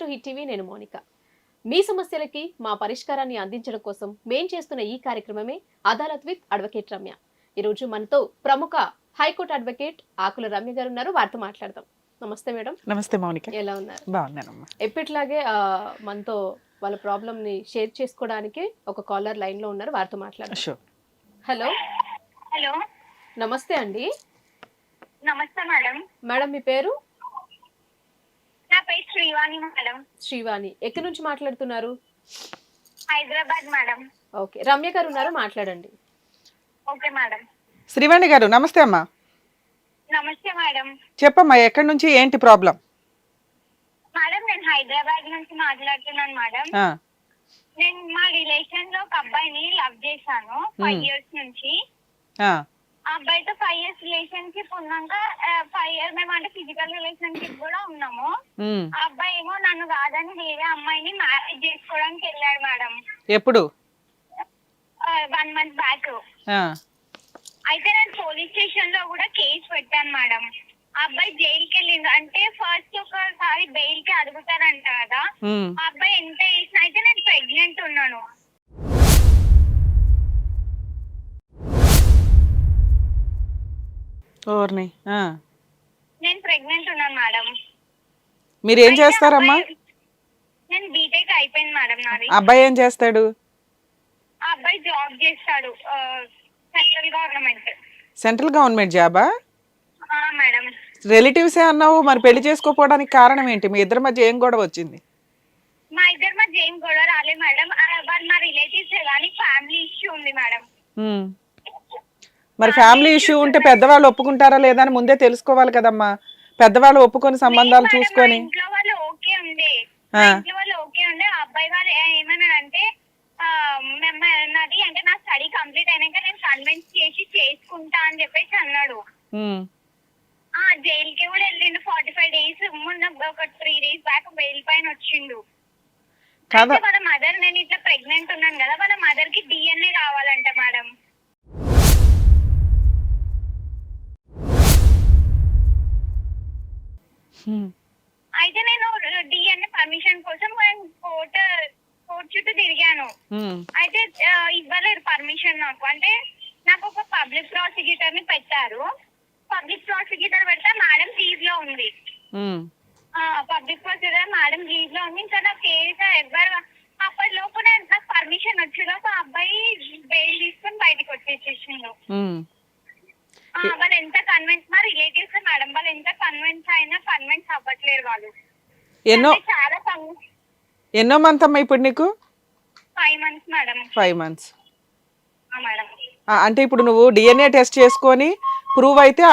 To hit TV. నేను Monica. మీ సమస్యలకి మా పరిష్కారాన్ని అందించడం కోసం మేం చేస్తున్న ఈ కార్యక్రమమే అదాలత్ విత్ అడ్వకేట్ రమ్య. ఈరోజు మనతో ప్రముఖ హైకోర్టు అడ్వకేట్ ఆకుల రమ్య గారు ఉన్నారు. వారితో మాట్లాడదాం. నమస్తే మేడం. నమస్తే మౌనిక. ఎలా ఉన్నారు? బాగున్నానమ్మా. ఎప్పటిలాగే మనతో వాళ్ళ ప్రాబ్లమ్ ని షేర్ చేసుకోవడానికి ఒక కాలర్ లైన్ లో ఉన్నారు. వారితో మాట్లాడదాం. హలో. హలో, నమస్తే అండి. నమస్తే మేడం. మేడం మీ పేరు? నా పేరు శ్రీవాణి మేడం. శ్రీవాణి. ఎక్కడి నుంచి మాట్లాడుతున్నారు? హైదరాబాద్ మేడం. ఓకే, రమ్య గారు ఉన్నారు, మాట్లాడండి. Okay madam. శ్రీవాణి గారు నమస్తే అమ్మా. నమస్తే మేడం. చెప్పమ్మా, ఎక్కడి నుంచి ఏంటి ప్రాబ్లం? మేడం నేను హైదరాబాద్ నుంచి మాట్లాడుతున్నాను మేడం. నేను మా రిలేషన్ లో ఒక అబ్బాయిని లవ్ చేశాను 5 years నుంచి. ఆ అబ్బాయితో 5 years రిలేషన్షిప్ ఉన్నాక 5 years మేము అంటే ఫిజికల్ రిలేషన్షిప్ కూడా ఉన్నాము. ఆ అబ్బాయి ఏమో నన్ను కాదని వేరే అమ్మాయిని మ్యారేజ్ చేసుకోవడానికి వెళ్ళాడు మేడం. ఎప్పుడు? 1 month బ్యాక్. అయితే నేను పోలీస్ స్టేషన్ లో కూడా కేసు పెట్టాను మేడం. ఆ అబ్బాయి జైలుకి వెళ్ళింది. అంటే ఫస్ట్ ఒకసారి బెయిల్ కి అడుగుతారంట కదా. ఆ అబ్బాయి ఎంత చేసినా అయితే నేను ప్రెగ్నెంట్ ఉన్నాను. నేను ప్రెగ్నెంట్ ఉన్నాను మేడం. మీరు ఏం చేస్తారమ్మా? నేను బీటెక్ అయిపోయింది మేడం నాది. అబ్బాయి ఏం చేస్తాడు? ఆ అబ్బాయి జాబ్ చేస్తాడు, సెంట్రల్ గవర్నమెంట్. సెంట్రల్ గవర్నమెంట్ జాబా? మేడం. రిలేటివ్సే అన్నావు, మరి పెళ్లి చేసుకోపోవడానికి కారణం ఏంటి? మీ ఇద్దరి మధ్య ఏం గొడవ వచ్చింది? మా ఇద్దరి మధ్య ఏం గొడవ రాలే మేడం. వాళ్ళు మా రిలేటివ్స్ కానీ ఫ్యామిలీ ఇష్యూ ఉంది మేడం. మరి ఫ్యామిలీ ఇష్యూ ఉంటే పెద్దవాళ్ళు ఒప్పుకుంటారా లేదా అని ముందే తెలుసుకోవాలి కదమ్మా. పెద్దవాళ్ళు ఒప్పుకొని సంబంధాలు చూసుకొని. ఇంట్లో వాళ్ళు ఓకే ఉండే, ఇంట్లో వాళ్ళు ఓకే ఉండే. ఆ అబ్బాయి వాళ్ళు ఏమన్నాడంటే నాది అంటే నా స్టడీ కంప్లీట్ అయినాక నేను కన్విన్స్ చేసి చేసుకుంటా అని చెప్పేసి అన్నాడు. జైలుకి కూడా వెళ్ళిండు 45 days. మొన్న ఒక 3 days బ్యాక్ బెయిల్ పైన వచ్చిండు. వాళ్ళ మదర్, నేను ఇట్లా ప్రెగ్నెంట్ ఉన్నాను కదా, వాళ్ళ మదర్ కి DNA కావాలంట మేడం. అయితే నేను DNA పర్మిషన్ కోసం కోర్టు చుట్టూ తిరిగాను. అయితే ఇవ్వలేదు పర్మిషన్ నాకు. అంటే నాకు ఒక పబ్లిక్ ప్రాసిక్యూటర్ ని పెట్టారు. పబ్లిక్ ప్రాసిక్యూటర్ పెడితే మేడం లీవ్ లో ఉంది. పబ్లిక్ ప్రాసిక్యూటర్ మేడం లీవ్ లో ఉంది. ఇంకా నా కేసు ఎవరు అప్పటి లోపు నాకు పర్మిషన్ వచ్చేలోపు ఆ అబ్బాయి బెయిల్ తీసుకొని బయటకు వచ్చేసేసిండు. వాళ్ళు ఎంత కన్విన్స్, మా రిలేటివ్స్ మేడం, వాళ్ళు ఎంత కన్విన్స్ అయినా కన్విన్స్ అవ్వట్లేరు వాళ్ళు. చాలా ఎన్నో మంత్ అమ్మా ఇప్పుడు నీకు? 5 months మేడం. 5 months madam. అంటే ఇప్పుడు నువ్వు DNA టెస్ట్ చేసుకొని ప్రూవ్ అయితే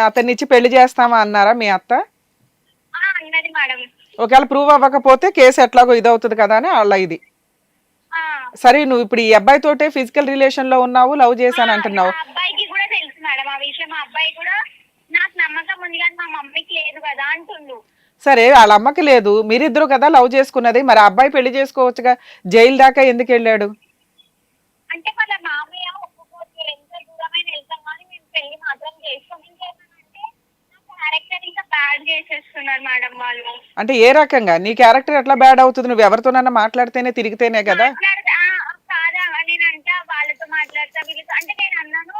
అతన్ని ఇచ్చి పెళ్లి చేస్తావా అన్నారా మీ అత్త? అన్నది మేడం. ఒకవేళ ప్రూవ్ అవ్వకపోతే కేసు ఎట్లాగో ఇదవుతుంది కదా అని వాళ్ళ ఇది. సరే, నువ్వు ఇప్పుడు ఈ అబ్బాయి తోటే ఫిజికల్ రిలేషన్ లో ఉన్నావు, లవ్ చేశాను అంటున్నావు. అబ్బాయికి కూడా తెలుసు మేడం ఆ విషయం. ఆ అబ్బాయి కూడా నాకు నమ్మకం ఉంది కానీ మా మమ్మీకి లేదు కదా అంటుండు. సరే, వాళ్ళ అమ్మకి లేదు, మీరిద్దరు కదా లవ్ చేసుకున్నది, మరి అబ్బాయి పెళ్లి చేసుకోవచ్చుగా. జైలు దాకా ఎందుకు వెళ్ళాడు? అంటే వాళ్ళ మామయ్య ఒప్పుకోవచ్చు, ఎంత దూరమైన వెళ్తాం కానీ మేము పెళ్లి మాత్రం చేసుకోం. ఇంకేమంటే నా క్యారెక్టర్ ఇంకా బ్యాడ్ చేసేస్తున్నారు మేడం వాళ్ళు. అంటే ఏ రకంగా నీ క్యారెక్టర్ ఎట్లా బ్యాడ్ అవుతుంది? నువ్వు ఎవరితోనన్నా మాట్లాడితేనే తిరిగితేనే కదా. కాదా, నేనంటే వాళ్ళతో మాట్లాడతా, వీళ్ళతో. అంటే నేను అన్నాను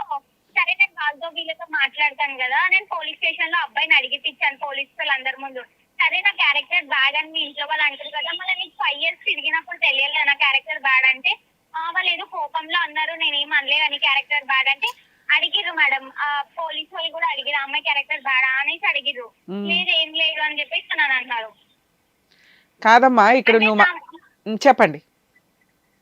సరే నేను వాళ్ళతో వీళ్ళతో మాట్లాడతాను కదా. నేను పోలీస్ స్టేషన్ లో అబ్బాయిని అడిగిపించాను పోలీసు వాళ్ళందరి ముందు. సరే నా క్యారెక్టర్ బ్యాడ్ అని మీ ఇంట్లో వాళ్ళు అంటారు కదా, మళ్ళీ నీకు 5 years తిరిగినప్పుడు తెలియలేదు నా క్యారెక్టర్ బ్యాడ్ అంటే. వాళ్ళు ఏదో కోపంలో అన్నారు, నేనేం అనలేదు అని క్యారెక్టర్ బ్యాడ్ అంటే. అడిగిరు మేడం, పోలీసు వాళ్ళు కూడా అడిగిరు అమ్మాయి క్యారెక్టర్ బ్యాడ్ అనేసి అడిగిరు. లేదు ఏం లేదు అని చెప్పేసి నన్ను అన్నారు. కాదమ్మా, ఇక్కడ నువ్వు చెప్పండి.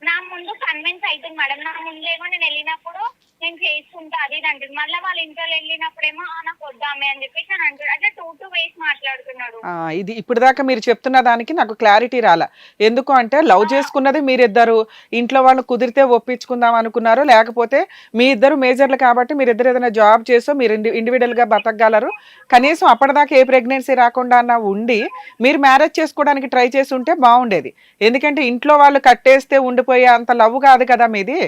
నా ముందు కన్విన్స్ అవుతుంది మేడం. నా ముందేమో నేను వెళ్ళినప్పుడు నేను చేసుకుంటా అది ఇది అంటుంది. మళ్ళీ వాళ్ళ ఇంట్లో వెళ్ళినప్పుడేమో నాకు వద్దామే అని చెప్పేసి అని అంటాడు. అట్లా 2 ways మాట్లాడుతున్నాడు. ఇది ఇప్పుడు దాకా మీరు చెప్తున్న దానికి నాకు క్లారిటీ రాలా. ఎందుకు అంటే లవ్ చేసుకున్నది మీరిద్దరు, ఇంట్లో వాళ్ళు కుదిరితే ఒప్పించుకుందాం అనుకున్నారు, లేకపోతే మీ ఇద్దరు మేజర్లు కాబట్టి మీరిద్దరు ఏదైనా జాబ్ చేసో మీరు ఇండివిడువల్ గా బతకగలరు, కనీసం అప్పటిదాకా ఏ ప్రెగ్నెన్సీ రాకుండా అన్న ఉండి మీరు మ్యారేజ్ చేసుకోవడానికి ట్రై చేసి ఉంటే బాగుండేది. ఎందుకంటే ఇంట్లో వాళ్ళు కట్టేస్తే ఉండిపోయే అంత లవ్ కాదు కదా మీది.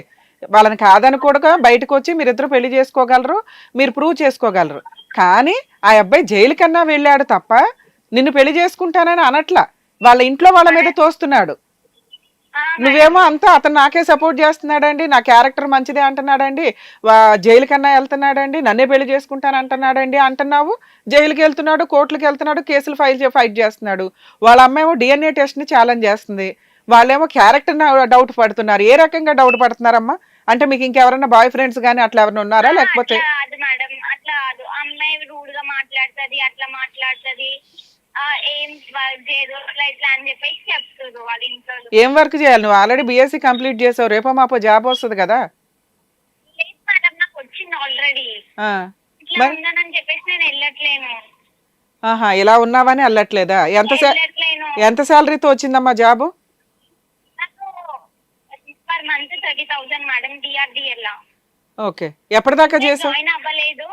వాళ్ళని కాదని కూడా బయటకు వచ్చి మీరిద్దరు పెళ్లి చేసుకోగలరు, మీరు ప్రూవ్ చేసుకోగలరు. కానీ ఆ అబ్బాయి జైలు కన్నా వెళ్ళాడు తప్ప నిన్ను పెళ్లి చేసుకుంటానని అనట్లా. వాళ్ళ ఇంట్లో వాళ్ళ మీద తోస్తున్నాడు. మేడం. నువ్వేమో అంతా అతను నాకే సపోర్ట్ చేస్తున్నాడండి, నా క్యారెక్టర్ మంచిదే అంటున్నాడండి, జైలు కన్నా వెళ్తున్నాడండి, నన్నే పెళ్లి చేసుకుంటాను అంటున్నాడండి అంటున్నావు. జైలుకి వెళ్తున్నాడు, కోర్టులకు వెళ్తున్నాడు, కేసులు ఫైట్ చేస్తున్నాడు. వాళ్ళ అమ్మేమో డిఎన్ఏ టెస్ట్ ని ఛాలెంజ్ చేస్తుంది. వాళ్ళేమో క్యారెక్టర్ డౌట్ పడుతున్నారు. ఏ రకంగా డౌట్ పడుతున్నారమ్మా? అంటే మీకు ఇంకెవరన్నా బాయ్ ఫ్రెండ్స్ కానీ అట్లా ఎవరైనా ఉన్నారా లేకపోతే? అట్లా కాదు మేడం, అట్లా కాదు. అమ్మాయి రూడ్ గా మాట్లాడుతుంది, అట్లా మాట్లాడుతుంది, ఏం వర్క్ చేయదు అట్లా ఇట్లా అని చెప్పేసి చెప్తారు వాళ్ళ ఇంట్లో. ఏం వర్క్ చేయాలి? నువ్వు ఆల్రెడీ బీఎస్సీ కంప్లీట్ చేసావు, రేపో మాపో జాబ్ వస్తుంది కదా. లేదు మేడం, నాకు వచ్చింది ఆల్రెడీ. ఇట్లా మరి ఉందని చెప్పేసి నేను వెళ్ళట్లేను. ఆహా, ఇలా ఉన్నావని వెళ్ళట్లేదా? వెళ్ళట్లేను. ఎంత శాలరీతో వచ్చిందమ్మా జాబు? నాకు per month 30,000 madam, DRDL. Okay, ఎప్పటిదాకా చేసావు? జాయిన్ అవ్వలేదు,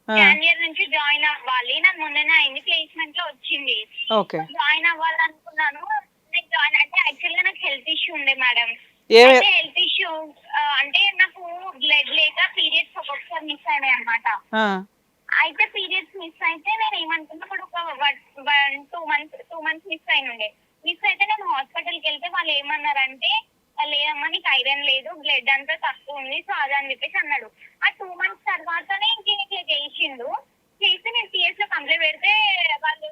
జనవరి నుంచి జాయిన్ అవ్వాలి. నాకు మొన్ననే అయింది, ప్లేస్మెంట్ లో వచ్చింది. ఓకే, జాయిన్ అవ్వాలనుకున్నాను. నేను జాయిన్ అంటే యాక్చువల్ గా నాకు హెల్త్ ఇష్యూ ఉండే మేడం. ఏ అయితే హెల్త్ ఇష్యూ అంటే నాకు బ్లడ్ లేక పీరియడ్స్ ఒక్కొక్కసారి మిస్ అయినాయి అనమాట. అయితే పీరియడ్స్ మిస్ అయితే నేను ఏమనుకున్నా, ఇప్పుడు ఒక 2 మంత్స్ మిస్ అయినుండే. మిస్ అయితే నేను హాస్పిటల్కి వెళ్తే వాళ్ళు ఏమన్నారంటే, లేదమ్మా నీకు ఐరన్ లేదు, బ్లడ్ అంతా తక్కువ ఉంది, సో అదని చెప్పేసి అన్నాడు. ఆ 2 మంత్స్ తర్వాతనే ఇంక ఇట్లా చేసిండు. చేసి నేను పిఎస్ లో కంప్లైంట్ పెడితే వాళ్ళు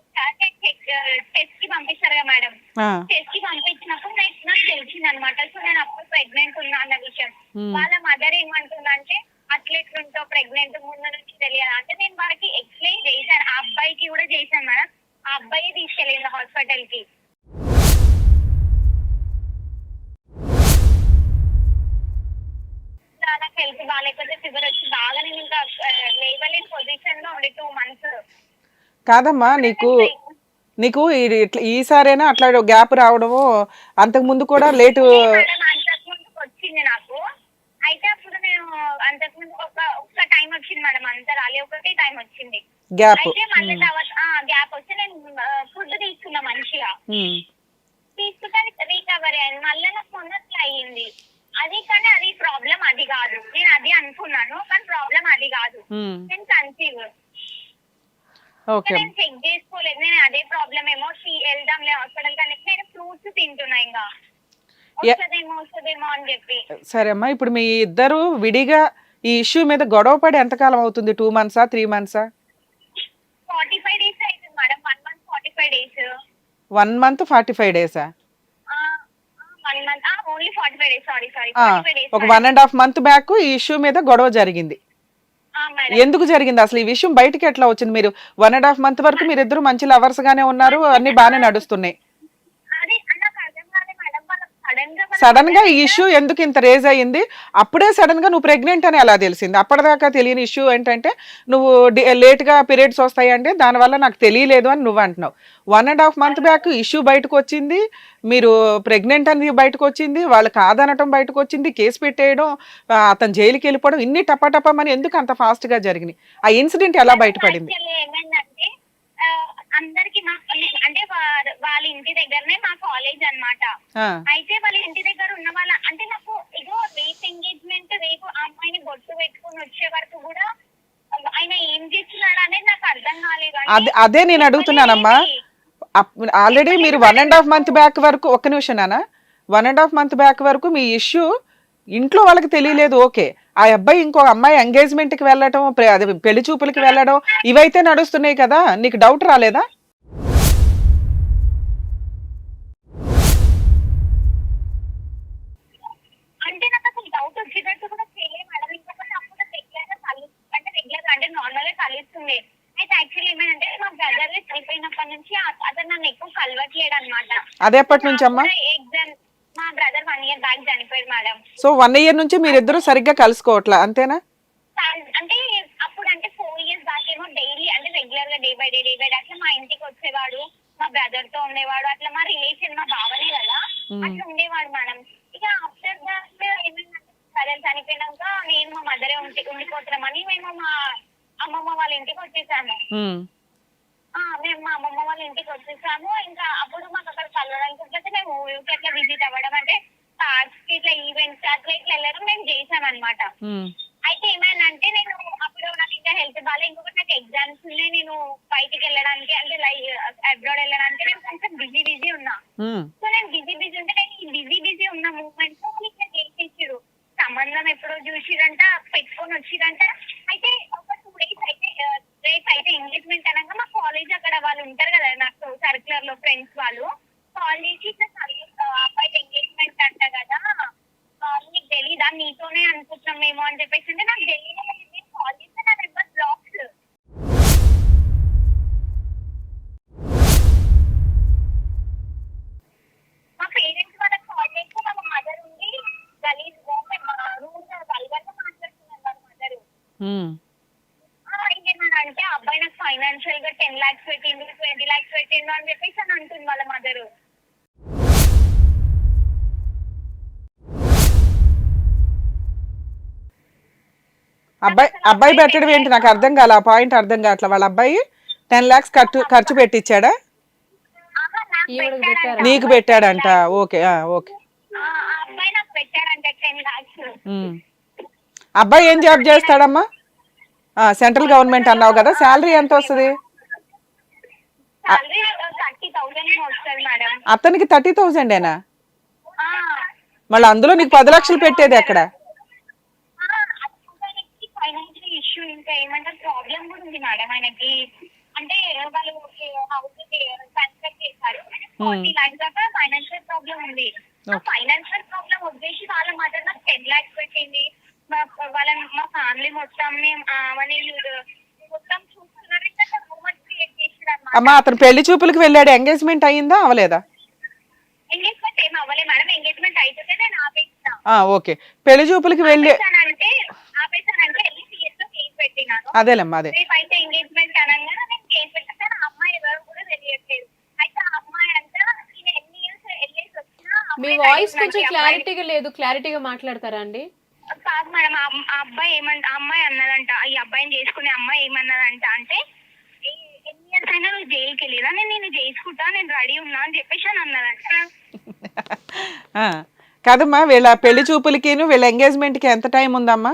టెస్ట్ కి పంపిస్తారు కదా మేడం. టెస్ట్ కి పంపించినప్పుడు నాకు తెలిసింది అనమాట. సో నేను అప్పుడు ప్రెగ్నెంట్ ఉన్నా అన్న విషయం. వాళ్ళ మదర్ ఏమంటుందంటే, అట్లెట్లుంటో ప్రెగ్నెంట్ ముందు నుంచి తెలియదు అంటే. నేను వాళ్ళకి ఎక్స్ప్లెయిన్ చేశాను, ఆ అబ్బాయికి కూడా చేశాను మేడం. ఆ అబ్బాయి తీసుకెళ్ళింది హాస్పిటల్ కి. నాకు హెల్త్ బాగాలేకపోతే ఫీవర్ వచ్చి బాగా నేను ఇంకా లేవలేని పొజిషన్ లో ఉండే 2 మంత్స్. కాదమ్మా, నీకు ఈసారైనా అట్లా గ్యాప్ రావడము, అంతకు ముందు కూడా లేటు? అంతకుముందు వచ్చింది నాకు. అయితే అప్పుడు నేను అంతకుముందు ఒక్క టైం వచ్చింది మేడం, అంత రాలే, ఒకటే టైం వచ్చింది గ్యాప్. అయితే మళ్ళీ తర్వాత గ్యాప్ వచ్చి నేను ఫుడ్ తీసుకున్నా మంచిగా. తీసుకుంటే రికవరీ అయింది. మళ్ళీ నాకు మొన్నట్లు అయ్యింది అది. కానీ అది ప్రాబ్లం అది కాదు, నేను అది అనుకున్నాను, కానీ ప్రాబ్లం అది కాదు. నేను కన్సీవ్. నేను చెక్ చేసుకోలేదు, నేను అదే ప్రాబ్లం ఏమో వెళ్దాంలే హాస్పిటల్ కానీ నేను ఫ్రూట్స్ తింటున్నా ఇంకా వస్తుందేమో అని చెప్పి. సరే అమ్మా, ఇప్పుడు మీ ఇద్దరు విడిగా ఈ ఇష్యూ మీద గొడవ పడి ఎంతకాలం అవుతుంది? 2 మంత్సా 3 మంత్సా? 45 days అవుతుంది madam. 1 month 45 days. 1 month 45 days? 1 month only 45 days. Sorry 45 days. ఒక 1.5 month బ్యాక్ ఈ ఇష్యూ మీద గొడవ జరిగింది. ఎందుకు జరిగింది అసలు? ఈ విషయం బయటికి ఎట్లా వచ్చింది? మీరు 1.5 month వరకు మీరిద్దరు మంచి లవర్స్ గానే ఉన్నారు, అన్ని బాగానే నడుస్తున్నాయి. సడన్ గా ఈ ఇష్యూ ఎందుకు ఇంత రేజ్ అయ్యింది? అప్పుడే సడన్ గా నువ్వు ప్రెగ్నెంట్ అని ఎలా తెలిసింది? అప్పటిదాకా తెలియని ఇష్యూ ఏంటంటే, నువ్వు లేట్ గా పీరియడ్స్ వస్తాయంటే దానివల్ల నాకు తెలియలేదు అని నువ్వు అంటున్నావు. 1.5 month బ్యాక్ ఇష్యూ బయటకు వచ్చింది, మీరు ప్రెగ్నెంట్ అని బయటకు వచ్చింది, వాళ్ళు కాదనటం బయటకు వచ్చింది, కేసు పెట్టేయడం, అతను జైలుకి వెళ్ళిపోవడం, ఇన్ని టపాటపమని ఎందుకు అంత ఫాస్ట్ గా జరిగినాయి? ఆ ఇన్సిడెంట్ ఎలా బయటపడింది? అందరికి అంటే వాళ్ళ ఇంటి దగ్గరనే మా కాలేజ్ అన్నమాట. అయితే వాళ్ళ ఇంటి దగ్గర ఉన్న వాళ్ళ అంటే నాకు ఇగో రేపు ఎంగేజ్మెంట్, రేపు ఆ అమ్మాయిని బొట్టు పెట్టుకుని వచ్చే వరకు కూడా ఆయన ఏం చేస్తున్నాడు అనేది నాకు అర్థం కాలేదు. అదే నేను అడుగుతున్నానమ్మా. ఆల్రెడీ మీరు 1.5 month బ్యాక్ వరకు, ఒక్క నిమిషం నాన్న, 1.5 month బ్యాక్ వరకు మీ ఇష్యూ ఇంట్లో వాళ్ళకి తెలియలేదు. ఓకే, ఆ అబ్బాయి ఇంకో అమ్మాయి ఎంగేజ్మెంట్ కి వెళ్ళడం, పెళ్లి చూపులకి వెళ్ళడం, ఇవైతే నడుస్తున్నాయి కదా, నీకు డౌట్ రాలేదా? అంటే నాకు అసలు డౌట్ వచ్చేటట్టు కూడా చేయలేదు మేడం. ఇంకొకటి అప్పుడు రెగ్యులర్ అంటే నార్మల్ గా కలుస్తుంది. అయితే యాక్చువల్లీ ఏమైందంటే మా బ్రదర్ చనిపోయినప్పటి నుంచి అతను నన్ను ఎక్కువ కలవట్లేడు అనమాట. అదే ఎప్పటి నుంచి అమ్మా? మా బ్రదర్ 1 year బ్యాక్ చనిపోయాడు మేడం. సో 1 year నుంచి మీరిద్దరు సరిగ్గా కలుసుకోవట్లా, అంతేనా? అంటే అప్పుడు అంటే 4 years బ్యాక్ ఏమో డైలీ అంటే రెగ్యులర్ గా డే బై డే అట్లా మా ఇంటికి వచ్చేవాడు, మా బ్రదర్ తో ఉండేవాడు, అట్లా మా రిలేషన్ మా బావనే కదా, అట్లా ఉండేవాడు మేడం. ఇక ఆఫ్టర్ దాట్ ఏమైందంటే బ్రదర్ చనిపోయినాక నేను మా మదరే ఉండిపోతున్నామని మేము మా అమ్మమ్మ వాళ్ళ ఇంటికి వచ్చేసాము. మేము మా అమ్మమ్మ వాళ్ళ ఇంటికి వచ్చేసాము. ఇంకా అప్పుడు మాకు అక్కడ కలవడానికి మేము ఊరికి అట్లా విజిట్ అవ్వడం, అంటే పార్క్స్ ఇట్లా ఈవెంట్స్ అట్లా ఇట్లా వెళ్ళడం మేము చేసాం అనమాట. అయితే ఏమైందంటే నేను అప్పుడు నాకు ఇంకా హెల్త్ బాగా, ఇంకొకటి నాకు ఎగ్జామ్ ఎగ్జామ్స్ నేను బయటికి వెళ్ళడానికి అంటే లైక్ అబ్రాడ్ వెళ్ళడానికి నేను కొంచెం బిజీ ఉన్నా. సో నేను బిజీ ఉంటే నేను ఈ బిజీ ఉన్న మూమెంట్ లో నీకు డేట్ ఇచ్చిరు, సంబంధం ఎప్పుడో చూసిరంట, పెట్టుకొని వచ్చిరంట. అయితే ఒక 2 days అయితే రేపు అయితే ఎంగేజ్మెంట్ అనగా మా కాలేజ్ అక్కడ వాళ్ళు ఉంటారు కదా నాకు సర్క్యులర్ లో ఫ్రెండ్స్ వాళ్ళు కాల్ చేసి ఇట్లా అబ్బాయి ఎంగేజ్మెంట్ అంట కదా నీకు తెలీదా, నీతోనే అనుకుంటున్నాం మేము అని చెప్పేసి అంటే నాకు తెలియదు. నేను కాల్ చేస్తే నా నెంబర్ బ్లాక్స్. మా పేరెంట్స్ వాళ్ళకి కాల్ చేస్తే వాళ్ళ మదర్ ఉండి గలీజ్ రూమ్ వల్గర్గా మాట్లాడుతున్నారు వాళ్ళ మదర్. ఇంకేమనంటే అబ్బాయి నాకు ఫైనాన్షియల్ గా 10 lakhs పెట్టిండు, 20 lakhs పెట్టిండు అని చెప్పేసి అని అంటుంది వాళ్ళ మదర్. అబ్బాయి పెట్టడం ఏంటి నాకు అర్థం కాల, ఆ పాయింట్ అర్థం కావట్లా. వాళ్ళ అబ్బాయి 10 lakhs ఖర్చు పెట్టించాడా? నీకు పెట్టాడంట. Okay okay. అబ్బాయి నాకు పెట్టాడంట 10 lakhs. అబ్బాయి ఏం జాబ్ చేస్తాడమ్మా? సెంట్రల్ గవర్నమెంట్ అన్నావు కదా, శాలరీ ఎంత వస్తుంది? అతనికి 30,000ఏనా? మళ్ళీ అందులో నీకు 10 లక్షలు పెట్టేది ఎక్కడ? ఫైనాన్షియల్ ఇష్యూ ఇంకా ఏమంటారు ప్రాబ్లం కూడా ఉంది మేడం ఆయనకి. అంటే వాళ్ళు హౌస్ కన్స్ట్రక్ట్ చేశారు, 40 lakhs దాకా ఫైనాన్షియల్ ప్రాబ్లం ఉంది. ఫైనాన్షియల్ ప్రాబ్లం వచ్చేసి వాళ్ళ మదర్ నాకు 10 lakhs పెట్టింది. మా ఫ్యామిలీ మొత్తం మొత్తం చూస్తున్నారు. అమ్మా అతను పెళ్లి చూపులకు వెళ్ళాడు, ఎంగేజ్మెంట్ అయ్యిందా అవలేదా? ఎంగేజ్మెంట్ ఏం అవ్వలే మేడం, ఎంగేజ్మెంట్ అయితే నేను ఆపేస్తా. ఓకే, పెళ్లి చూపులకి వెళ్ళి ఆపేసానంటే వెళ్ళి సిఎస్ లో కేసు పెట్టినాను. అదేలేమ్మా అదే. రేపైతే ఎంగేజ్మెంట్ అనగానే నేను కేసు పెట్టాను. ఆ అమ్మాయి ఎవరు కూడా తెలియట్లేదు. అయితే ఆ అమ్మాయి అంతా నేను ఎన్ని ఇయర్స్ వెళ్ళేసి వచ్చినా మీ వాయిస్ కొంచెం క్లారిటీగా లేదు, క్లారిటీగా మాట్లాడతారా అండి? కాదు మేడం, ఆ అబ్బాయి అమ్మాయి అన్నదంట, ఈ అబ్బాయిని చేసుకునే అమ్మాయి ఏమన్నదంట అంటే ఎన్ని ఇయర్స్ అయినా నువ్వు జైలుకి వెళ్ళిరా, నేను చేసుకుంటా, నేను రెడీ ఉన్నా అని చెప్పేసి అని అన్నదంట. కాదమ్మా వీళ్ళ పెళ్లి చూపులకి వీళ్ళ ఎంగేజ్మెంట్ కి ఎంత టైం ఉందమ్మా?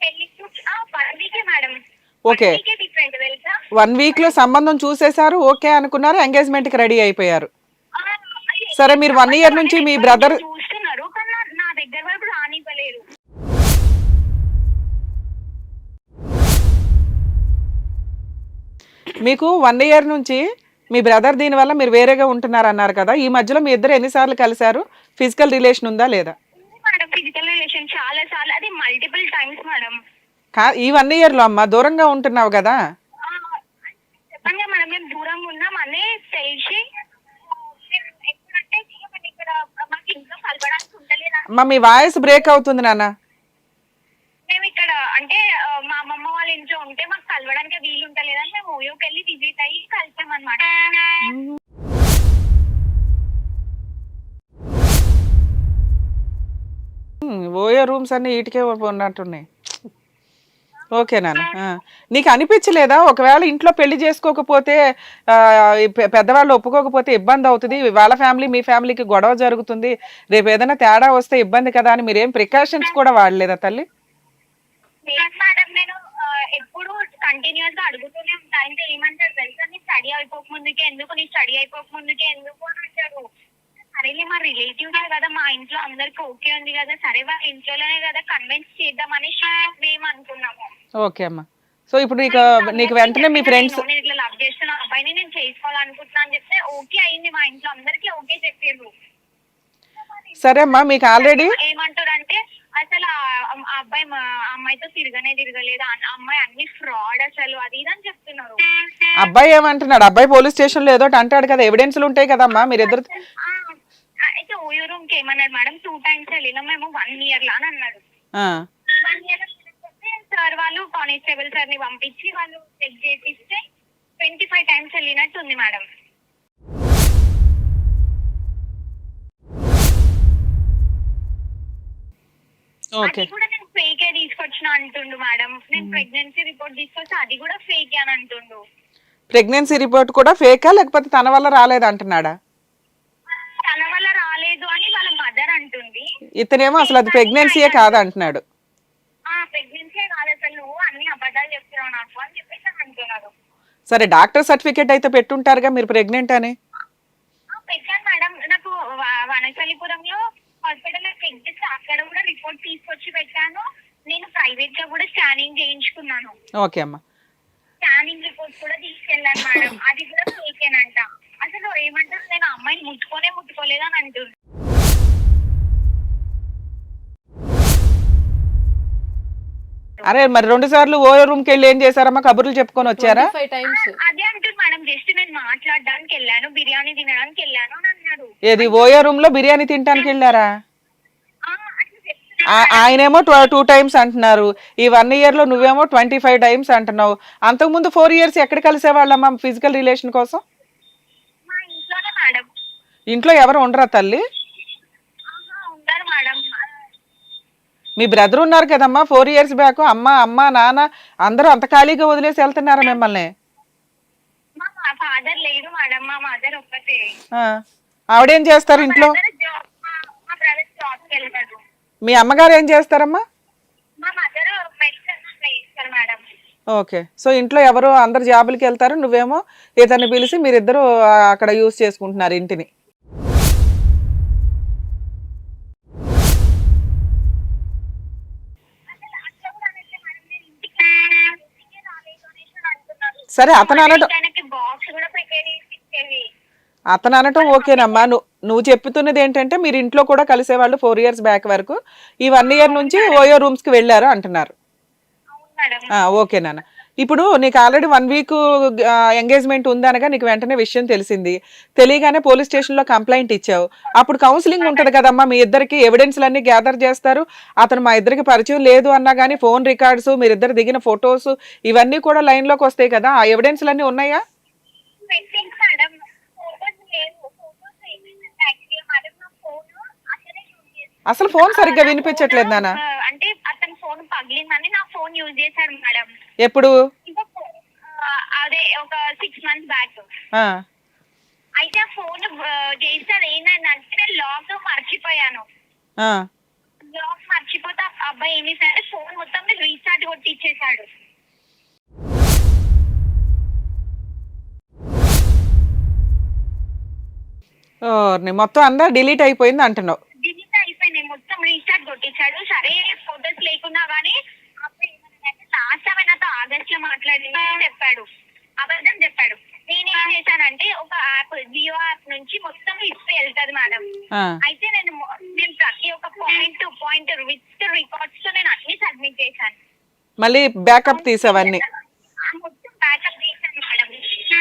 పెళ్లి 1 week మేడం. ఓకే, 1 week లో సంబంధం చూసేశారు, ఓకే అనుకున్నారు, ఎంగేజ్మెంట్ కి రెడీ అయిపోయారు. సరే మీరు 1 year నుంచి మీ బ్రదర్ చూస్తున్నారు కానీ నా దగ్గర వరకు రానివ్వలేరు. మీకు 1 year నుంచి మీ బ్రదర్ దీని వల్ల మీరు వేరేగా ఉంటున్నారు అన్నారు కదా, ఈ మధ్యలో మీ ఇద్దరు ఎన్నిసార్లు కలిశారు? ఫిజికల్ రిలేషన్ ఉందా లేదా? మేడం ఫిజికల్ రిలేషన్ చాలా సార్లు, అది మల్టిపుల్ టైమ్స్ మేడం. ఈ 1 year లో అమ్మా దూరంగా ఉంటున్నావు కదా? చెప్పండి మేడం, మేము దూరంగా ఉన్నాం అనే తెలిసి ఎప్పుడంటే ఇక్కడ మాకు ఇంట్లో కలపడానికి ఉండలేదా. అమ్మా మీ వాయిస్ బ్రేక్ అవుతుంది నాన్న. మేము ఇక్కడ అంటే మా అమ్మమ్మ వాళ్ళ ఇంట్లో ఉంటే మాకు కలవడానికి వీలు ఉంటలేదని మేము ఓయోకి వెళ్ళి విజిట్ అయ్యి కలిసాం అనమాట. ఓయో రూమ్స్ అన్ని ఇటుకే ఉన్నట్టున్నాయి. ఓకే నాన్న, నీకు అనిపించలేదా ఒకవేళ ఇంట్లో పెళ్లి చేసుకోకపోతే పెద్దవాళ్ళు ఒప్పుకోకపోతే ఇబ్బంది అవుతుంది, వాళ్ళ ఫ్యామిలీ మీ ఫ్యామిలీకి గొడవ జరుగుతుంది, రేపు ఏదైనా తేడా వస్తే ఇబ్బంది కదా అని మీరేం ప్రికాషన్స్ కూడా వాడలేదా తల్లి? మేడం నేను ఎప్పుడు కంటిన్యూస్ గా అడుగుతూనే ఉంటా. అంటే ఏమంటారు తెలుసా, నీ స్టడీ అయిపోకముందుకే ఎందుకు అని అంటారు. సరేలే మా రిలేటివ్స్ కదా, మా ఇంట్లో అందరికి ఓకే ఉంది కదా, సరే వాళ్ళ ఇంట్లోనే కదా కన్విన్స్ చేద్దామని మేము అనుకున్నాము. ఓకే అమ్మా, సో ఇప్పుడు నీకు వెంటనే మీ ఫ్రెండ్స్ నేను ఇట్లా లవ్ చేస్తున్నా అబ్బాయిని నేను చేసుకోవాలనుకుంటున్నా అని చెప్తే ఓకే అయింది, మా ఇంట్లో అందరికి ఓకే చెప్పారు. సరే అమ్మా, మీకు ఆల్రెడీ ఏమంటారు అంటే అసలు అమ్మాయితో తిరగలేదు, అమ్మాయి అన్ని ఫ్రాడ్ అసలు అది ఇది అని చెప్తున్నారు. అబ్బాయి ఏమంటున్నాడు? అబ్బాయి పోలీస్ స్టేషన్ లో ఏదో అంటాడు కదా, ఎవిడెన్స్లు ఉంటాయి కదమ్మా మీరిద్దరు. అయితే ఓయో రూమ్ కి ఏమన్నాడు మేడం, 2 times వెళ్ళినా మేము 1 year లా అని అన్నాడు. 1 year సార్ వాళ్ళు కానిస్టేబుల్ సార్ ని పంపించి వాళ్ళు చెక్ చేపిస్తే 25 times వెళ్ళినట్టు ఉంది మేడం. అది కూడా నేను ఫేక్ తీసుకొచ్చిన అంటుండు మేడం. నేను ప్రెగ్నెన్సీ రిపోర్ట్ తీసుకొచ్చి అది కూడా ఫేక్ అని అంటుండు. ప్రెగ్నెన్సీ రిపోర్ట్ కూడా ఫేకా లేకపోతే తన వల్ల రాలేదు అంటున్నాడా? తన వల్ల రాలేదు అని వాళ్ళ మదర్ అంటుంది. ఇతనేమో అసలు అది ప్రెగ్నెన్సీయే కాదు అంటున్నాడు. ప్రెగ్నెన్సీ కాదు అసలు, నువ్వు అన్ని అబద్ధాలు అబద్ధాలు చెప్తున్నావు నాకు అని చెప్పేసి అంటున్నారు. సరే డాక్టర్ సర్టిఫికేట్ అయితే పెట్టుంటారుగా మీరు ప్రెగ్నెంట్ అని. పెట్టాను మేడం. నాకు వనపల్లిపురంలో హాస్పిటల్లో చెక్ చేసి అక్కడ కూడా రిపోర్ట్ తీసుకొచ్చి పెట్టాను. నేను ప్రైవేట్ గా కూడా స్కానింగ్ చేయించుకున్నాను. ఓకే అమ్మా. స్కానింగ్ రిపోర్ట్ కూడా తీసుకెళ్ళాను మేడం. అది కూడా ఫేకేనంట. అసలు ఏమంటారు, నేను అమ్మాయిని ముట్టుకోలేదు అని అంటుంది. అరే మరి 2 సార్లు ఓయో రూమ్ కి వెళ్ళి ఏం చేశారమ్మా? కబుర్లు చెప్పుకొని వచ్చారా? 25 times. అదే అంటుంది మేడం. జస్ట్ నేను మాట్లాడడానికి వెళ్ళాను, బిర్యానీ తినడానికి వెళ్ళాను అని అన్నాడు. ఏది ఓయో రూమ్ లో బిర్యానీ తినడానికి వెళ్ళారా? అట్లా చెప్తున్నా. ఆయనేమో 2 times అంటున్నారు. ఈ 1 year లో నువ్వేమో 25 times అంటున్నావు. అంతకుముందు 4 years ఎక్కడ కలిసేవాళ్ళమ్మా ఫిజికల్ రిలేషన్ కోసం? మా ఇంట్లోనే మేడం. ఇంట్లో ఎవరు ఉండరా తల్లి? ఉంటారు మేడం. మీ బ్రదర్ ఉన్నారు కదమ్మా 4 years బ్యాక్. అమ్మ నాన్న అందరూ అంత ఖాళీగా వదిలేసి వెళ్తున్నారా మిమ్మల్ని? మా ఫాదర్ లేడు మేడం. మా మదర్ ఒక్కతే. ఆవిడేం చేస్తారు ఇంట్లో? మా బ్రదర్ జాబ్కి వెళ్తాడు. మీ అమ్మగారు ఏం చేస్తారమ్మా? మా మదర్ మెడిసిన్ చేస్తారు మేడం. ఓకే. సో ఇంట్లో ఎవరు అందరు జాబులకి వెళ్తారు, నువ్వేమో ఇతన్ని పిలిచి మీరిద్దరు అక్కడ యూజ్ చేసుకుంటున్నారు ఇంటిని. సరే అతను అనటం ఓకేనమ్మా. నువ్వు చెప్తున్నది ఏంటంటే మీరు ఇంట్లో కూడా కలిసేవాళ్ళు 4 years బ్యాక్ వరకు. ఈ 1 year నుంచి ఓయో రూమ్స్ కి వెళ్ళారు అంటున్నారు. ఓకే నాన్న. ఇప్పుడు నీకు ఆల్రెడీ 1 week ఎంగేజ్మెంట్ ఉందనగా నీకు వెంటనే విషయం తెలిసింది. తెలియగానే పోలీస్ స్టేషన్ లో కంప్లైంట్ ఇచ్చావు. అప్పుడు కౌన్సిలింగ్ ఉంటది కదమ్మా, మీ ఇద్దరికి ఎవిడెన్స్లన్నీ గ్యాదర్ చేస్తారు. అతను మా ఇద్దరికి పరిచయం లేదు అన్నా కానీ ఫోన్ రికార్డ్స్, మీరిద్దరు దిగిన ఫొటోస్ ఇవన్నీ కూడా లైన్ లోకి వస్తాయి కదా. ఆ ఎవిడెన్స్లన్నీ ఉన్నాయా? అసలు ఫోన్ సరిగ్గా వినిపించట్లేదు నాన్న. అంటే అతని ఫోన్ పగిలిందని నా ఫోన్ యూజ్ చేశాడు మేడం. ఎప్పుడు? అదే ఒక 6 months బ్యాక్. అయితే ఆ ఫోన్ చేశాడు. ఏంటంటే నేను లాక్ మర్చిపోయాను. లాక్ మర్చిపోతే అబ్బాయి ఏం చేశాడు, ఫోన్ మొత్తం రీస్టార్ట్ కొట్టిచ్చేసాడు. మొత్తం అంతా డిలీట్ అయిపోయింది అంటున్నావు? డిలీట్ అయిపోయింది మొత్తం, రీస్టార్ట్ కొట్టించాడు. సరే ఫోటోస్ లేకున్నా గానీ లాస్ట్ టైం నాతో ఆగస్ట్ లో మాట్లాడి చెప్పాడు, అబద్ధం చెప్పాడు. నేనేం చేశానంటే ఒక యాప్, జియో యాప్ నుంచి మొత్తం హిస్టరీ వెళ్తాది మేడం. అయితే నేను ప్రతి ఒక్క పాయింట్ విత్ రికార్డ్స్ తో నేను అన్ని సబ్మిట్ చేశాను. మళ్ళీ బ్యాకప్ తీసావన్నీ? మొత్తం బ్యాకప్ తీసాను మేడం.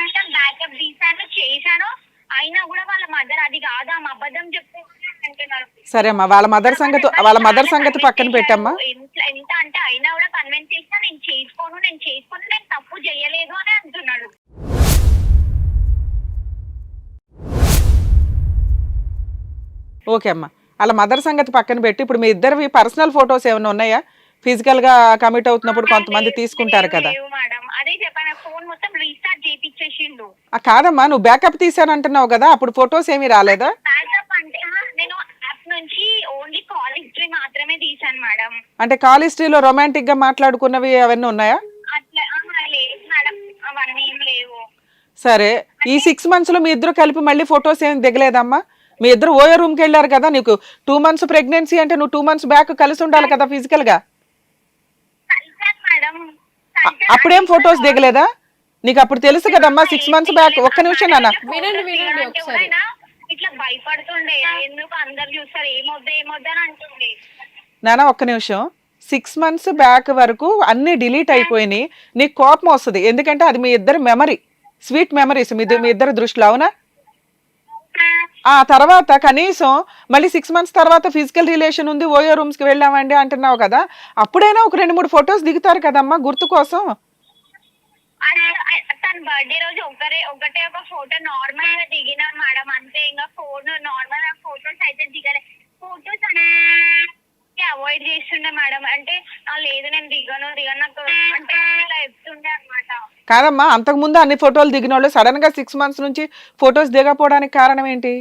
మొత్తం బ్యాకప్ తీసాను, చేశాను. అయినా కూడా వాళ్ళ మదర్ అది కాదా అబద్ధం చెప్తే అంటున్నారు. సరే అమ్మా, వాళ్ళ మదర్ సంగతి పక్కన పెట్టమ్మా. ఎంత అంటే అయినా కూడా కన్విన్స్ చేసినా నేను చేసుకోను నేను తప్పు చేయలేదు అని అంటున్నాడు. ఓకే అమ్మా, వాళ్ళ మదర్ సంగతి పక్కన పెట్టి ఇప్పుడు మీ ఇద్దరివి పర్సనల్ ఫొటోస్ ఏమైనా ఉన్నాయా? ఫిజికల్ గా కమిట్ అవుతున్నప్పుడు కొంతమంది తీసుకుంటారు కదా. అదే చెప్పాను, ఫోన్ మొత్తం రీస్టార్ట్ చేయించేసిండు. కాదమ్మా, నువ్వు బ్యాకప్ తీసానంటున్నావు కదా, అప్పుడు ఫొటోస్ ఏమీ రాలేదా? బ్యాకప్ అంటే నేను యాప్ నుంచి ఓన్లీ కాల్ హిస్టరీ మాత్రమే తీసాను మేడం. అంటే కాల్ హిస్టరీలో రొమాంటిక్ గా మాట్లాడుకున్నవి అవన్నీ ఉన్నాయా? అట్లా లేదు మేడం, అవన్నీ ఏం లేవు. సరే, ఈ 6 months లో మీ ఇద్దరు కలిపి మళ్ళీ ఫొటోస్ ఏమి దిగలేదమ్మా? మీ ఇద్దరు ఓయో రూమ్ కి వెళ్ళారు కదా, నీకు 2 months ప్రెగ్నెన్సీ అంటే నువ్వు 2 months బ్యాక్ కలిసి ఉండాలి కదా ఫిజికల్ గా. అప్పుడేం ఫొటోస్ దిగలేదా? నీకు అప్పుడు తెలుసు కదమ్మా 6 months బ్యాక్. ఒక్క నిమిషం నాన్న, వినండి ఒకసారి. ఇట్లా భయపడుతుండే, ఎందుకు అందరు చూస్తారు ఏమొద్దా అని అంటుండే. నాన్న ఒక్క నిమిషం. 6 months బ్యాక్ వరకు అన్ని డిలీట్ అయిపోయినాయి. నీకు కోపం వస్తుంది, ఎందుకంటే అది మీ ఇద్దరు మెమరీ, స్వీట్ మెమరీస్ మీ ఇద్దరు దృష్టిలో, అవునా? ఆ తర్వాత కనీసం మళ్ళీ 6 months తర్వాత ఫిజికల్ రిలేషన్ ఉంది, ఓయో రూమ్స్ కి వెళ్ళామండి అంటున్నావు కదా, అప్పుడైనా ఒక 2-3 ఫొటోస్ దిగుతారు కదమ్మా గుర్తు కోసం. తన బర్త్డే రోజు ఒకటే ఒక ఫోటో నార్మల్ గా దిగినా మేడం, అంతే. ఇంకా ఫోన్ నార్మల్ గా ఫొటోస్ అయితే దిగలే. ఫొటోస్ అవాయిడ్ చేస్తుండే మేడం. అంటే లేదు నేను దిగను నాకు అంటే ఇలా చెప్తుండే అనమాట. కాదమ్మా, అంతకుముందు అన్ని ఫోటోలు దిగిన వాళ్ళు సడన్ గా 6 months నుంచి ఫొటోస్ దిగపోవడానికి కారణం ఏంటి?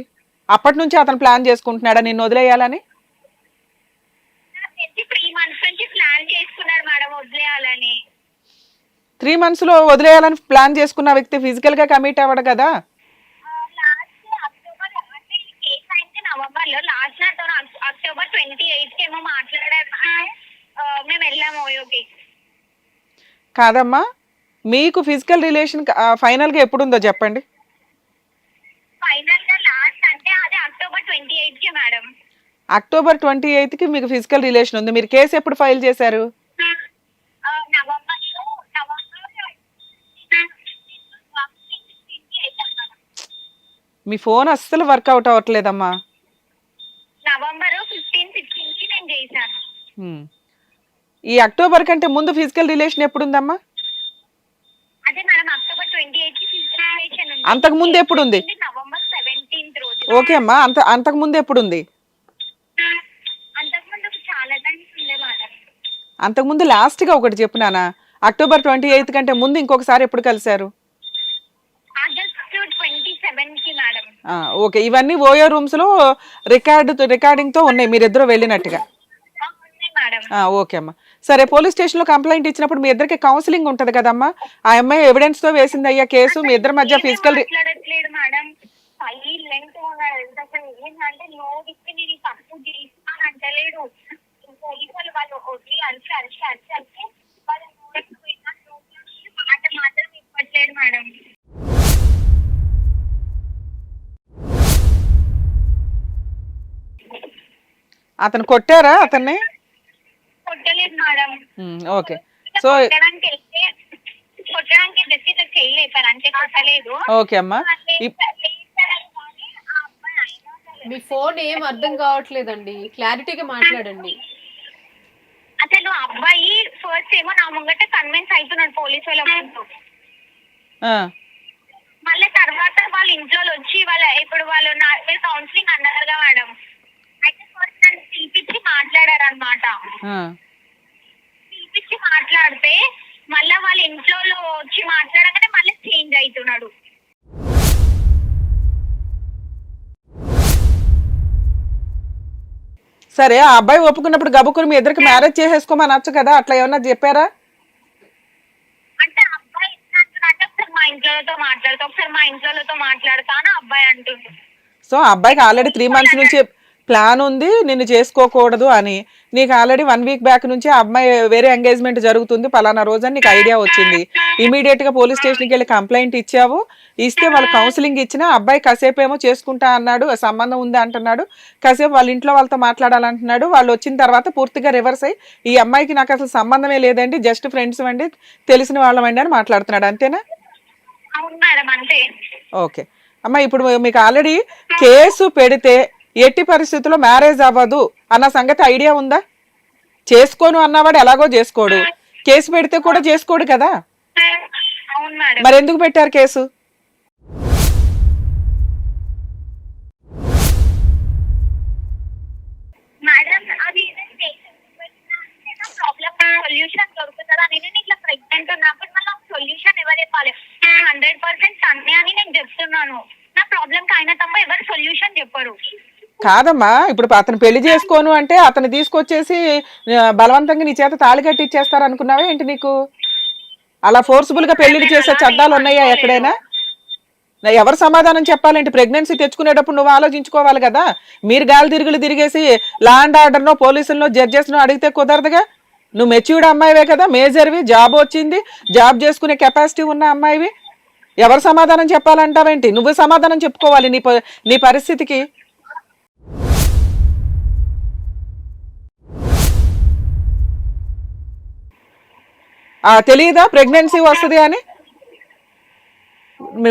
అప్పటి నుంచి అతను ప్లాన్ చేసుకుంటున్నాడా నిన్ను వదిలేయాలని? 3 months నుంచి ప్లాన్ చేసుకున్నాడు మేడం వదిలేయాలని. 3 months లో వదిలేయాలని ప్లాన్ చేసుకున్న వ్యక్తి ఫిజికల్ గా కమిట్ అవ్వడు కదా. లాస్ట్ అక్టోబర్ అంటే కేసు అయింది నవంబర్ లో, లాస్ట్ అక్టోబర్ 28 ఏమో మాట్లాడారు. మేము వెళ్ళాము ఓయోకి. కాదమ్మా, మీకు ఫిజికల్ రిలేషన్ ఫైనల్ గా ఎప్పుడు ఉందో చెప్పండి. ఫైనల్ గా లాస్ట్ అంటే అది అక్టోబర్ 28 కి మేడం. అక్టోబర్ 28 కి మీకు ఫిజికల్ రిలేషన్ ఉంది. మీరు కేసు ఎప్పుడు ఫైల్ చేశారు? నవంబర్ మీ ఫోన్ అస్సలు వర్కౌట్ అవ్వట్లేదమ్మా. నవంబర్ 15, 16 కి నేను చేశాను. ఈ అక్టోబర్ కంటే ముందు ఫిజికల్ రిలేషన్ ఎప్పుడు ఉందమ్మా? అదే మేడం అక్టోబర్ 28 కి రిజిస్ట్రేషన్ ఉంది. అంతకు ముందు ఎప్పుడు ఉంది? నవంబర్ 17 రోజు. ఓకే అమ్మా, అంతకు ముందు ఎప్పుడు ఉంది? అంతకుముందు చాలా టైమ్స్ ఉండే మేడం. అంతకు ముందు లాస్ట్ గా ఒకటి చెప్పినానా? అక్టోబర్ 28 కంటే ముందు ఇంకొకసారి ఎప్పుడు కలిశారు? ఆగస్ట్ 27 కి మేడం. ఓకే, ఇవన్నీ ఓయో రూమ్స్ లో రికార్డింగ్ తో ఉన్నాయి మీరిద్దరు వెళ్ళినట్టుగా. ఓకే అమ్మా, సరే. పోలీస్ స్టేషన్ లో కంప్లైంట్ ఇచ్చినప్పుడు మీ ఇద్దరికి కౌన్సిలింగ్ ఉంటది కదమ్మా. ఆ అమ్మాయి ఎవిడెన్స్ తో వేసింది అయ్యా కేసు, మీ ఇద్దరి మధ్య ఫిజికల్ మాట్లాడట్లేదు మేడం. సైలెంట్ ఉన్నాడు. అసలు ఏంటంటే నోటికి నేను తప్పు చేస్తాను అంటలేడు. పోలీసులు వాళ్ళు వచ్చి అరిచి వాళ్ళు మాట మాత్రం ఇవ్వట్లేదు మేడం. అతను కొట్టారా అతన్ని? కొట్టలేదు మేడం. ఓకే, సో కొట్టడానికి జస్ట్ ఇట్లా చేయలేపారు అంటే కొట్టలేదు. ఓకే అమ్మా, మీ ఫోన్ ఏం అర్థం కావట్లేదండి, క్లారిటీగా మాట్లాడండి. అసలు అబ్బాయి ఫస్ట్ ఏమో నా ముంగట కన్విన్స్ అవుతున్నాడు పోలీసు వాళ్ళ ముందు. మళ్ళీ తర్వాత వాళ్ళ ఇంట్లో వచ్చి ఇప్పుడు వాళ్ళు నా కౌన్సిలింగ్ అన్నారుగా మేడం. అయితే ఫస్ట్ నన్ను పిలిపించి మాట్లాడారు అనమాట. పిలిపించి మాట్లాడితే మళ్ళీ వాళ్ళ ఇంట్లో వచ్చి మాట్లాడగానే మళ్ళీ చేంజ్ అవుతున్నాడు. సరే, ఆ అబ్బాయి ఒప్పుకున్నప్పుడు గబుక్కుని మీ ఇద్దరికి మ్యారేజ్ చేసేసుకోమనొచ్చు కదా, అట్లా ఏమన్నా చెప్పారా? అంటే అబ్బాయి అంటే ఒకసారి మా ఇంట్లోతో మాట్లాడతా అని అబ్బాయి అంటుంది. సో అబ్బాయికి ఆల్రెడీ 3 months నుంచి ప్లాన్ ఉంది నిన్ను చేసుకోకూడదు అని. నీకు ఆల్రెడీ 1 week బ్యాక్ నుంచి ఆ అమ్మాయి వేరే ఎంగేజ్మెంట్ జరుగుతుంది పలానా రోజు అని నీకు ఐడియా వచ్చింది. ఇమీడియట్ గా పోలీస్ స్టేషన్కి వెళ్ళి కంప్లైంట్ ఇచ్చావు. ఇస్తే వాళ్ళు కౌన్సిలింగ్ ఇచ్చినా అబ్బాయి కాసేపు ఏమో చేసుకుంటా అన్నాడు, సంబంధం ఉంది అంటున్నాడు. కాసేపు వాళ్ళ ఇంట్లో వాళ్ళతో మాట్లాడాలంటున్నాడు. వాళ్ళు వచ్చిన తర్వాత పూర్తిగా రివర్స్ అయ్యి ఈ అమ్మాయికి నాకు అసలు సంబంధమే లేదండి, జస్ట్ ఫ్రెండ్స్ అండి, తెలిసిన వాళ్ళమండి అని మాట్లాడుతున్నాడు. అంతేనా? ఓకే అమ్మా, ఇప్పుడు మీకు ఆల్రెడీ కేసు పెడితే ఎట్టి పరిస్థితుల్లో మ్యారేజ్ అవ్వదు అన్న సంగతి ఐడియా ఉందా? చేసుకోను అన్నవాడు ఎలాగో చేసుకోడు, కేసు పెడితే కూడా చేసుకోడు కదా. మరి ఎందుకు పెట్టారు కేసు? సొల్యూషన్ దొరుకుతుందా? నేను ఇట్లా ప్రెగ్నెంట్ ఉన్నప్పుడు మళ్ళీ సొల్యూషన్ ఎవరు చెప్పాలి? 100% తన్నే అని నేను చెప్తున్నాను. నా ప్రాబ్లం కి అయినా తప్ప ఎవరు సొల్యూషన్ చెప్పరు. కాదమ్మా, ఇప్పుడు అతను పెళ్లి చేసుకోను అంటే అతను తీసుకొచ్చేసి బలవంతంగా నీ చేత తాళి కట్టి ఇచ్చేస్తారు అనుకున్నావా ఏంటి? నీకు అలా ఫోర్స్ఫుల్ గా పెళ్లిళ్ళు చేసే చట్టాలు ఉన్నాయా ఎక్కడైనా? ఎవరు సమాధానం చెప్పాలంటే ప్రెగ్నెన్సీ తెచ్చుకునేటప్పుడు నువ్వు ఆలోచించుకోవాలి కదా. మీరు గాలి తిరుగులు తిరిగేసి లా అండ్ ఆర్డర్ నో పోలీసులను జడ్జెస్ నో అడిగితే కుదరదుగా. నువ్వు మెచ్యూర్డ్ అమ్మాయివే కదా, మేజర్వి, జాబ్ వచ్చింది, జాబ్ చేసుకునే కెపాసిటీ ఉన్న అమ్మాయివి. ఎవరు సమాధానం చెప్పాలంటావేంటి? నువ్వు సమాధానం చెప్పుకోవాలి నీ పరిస్థితికి. తెలియదా ప్రెగ్నెన్సీ వస్తుంది అని?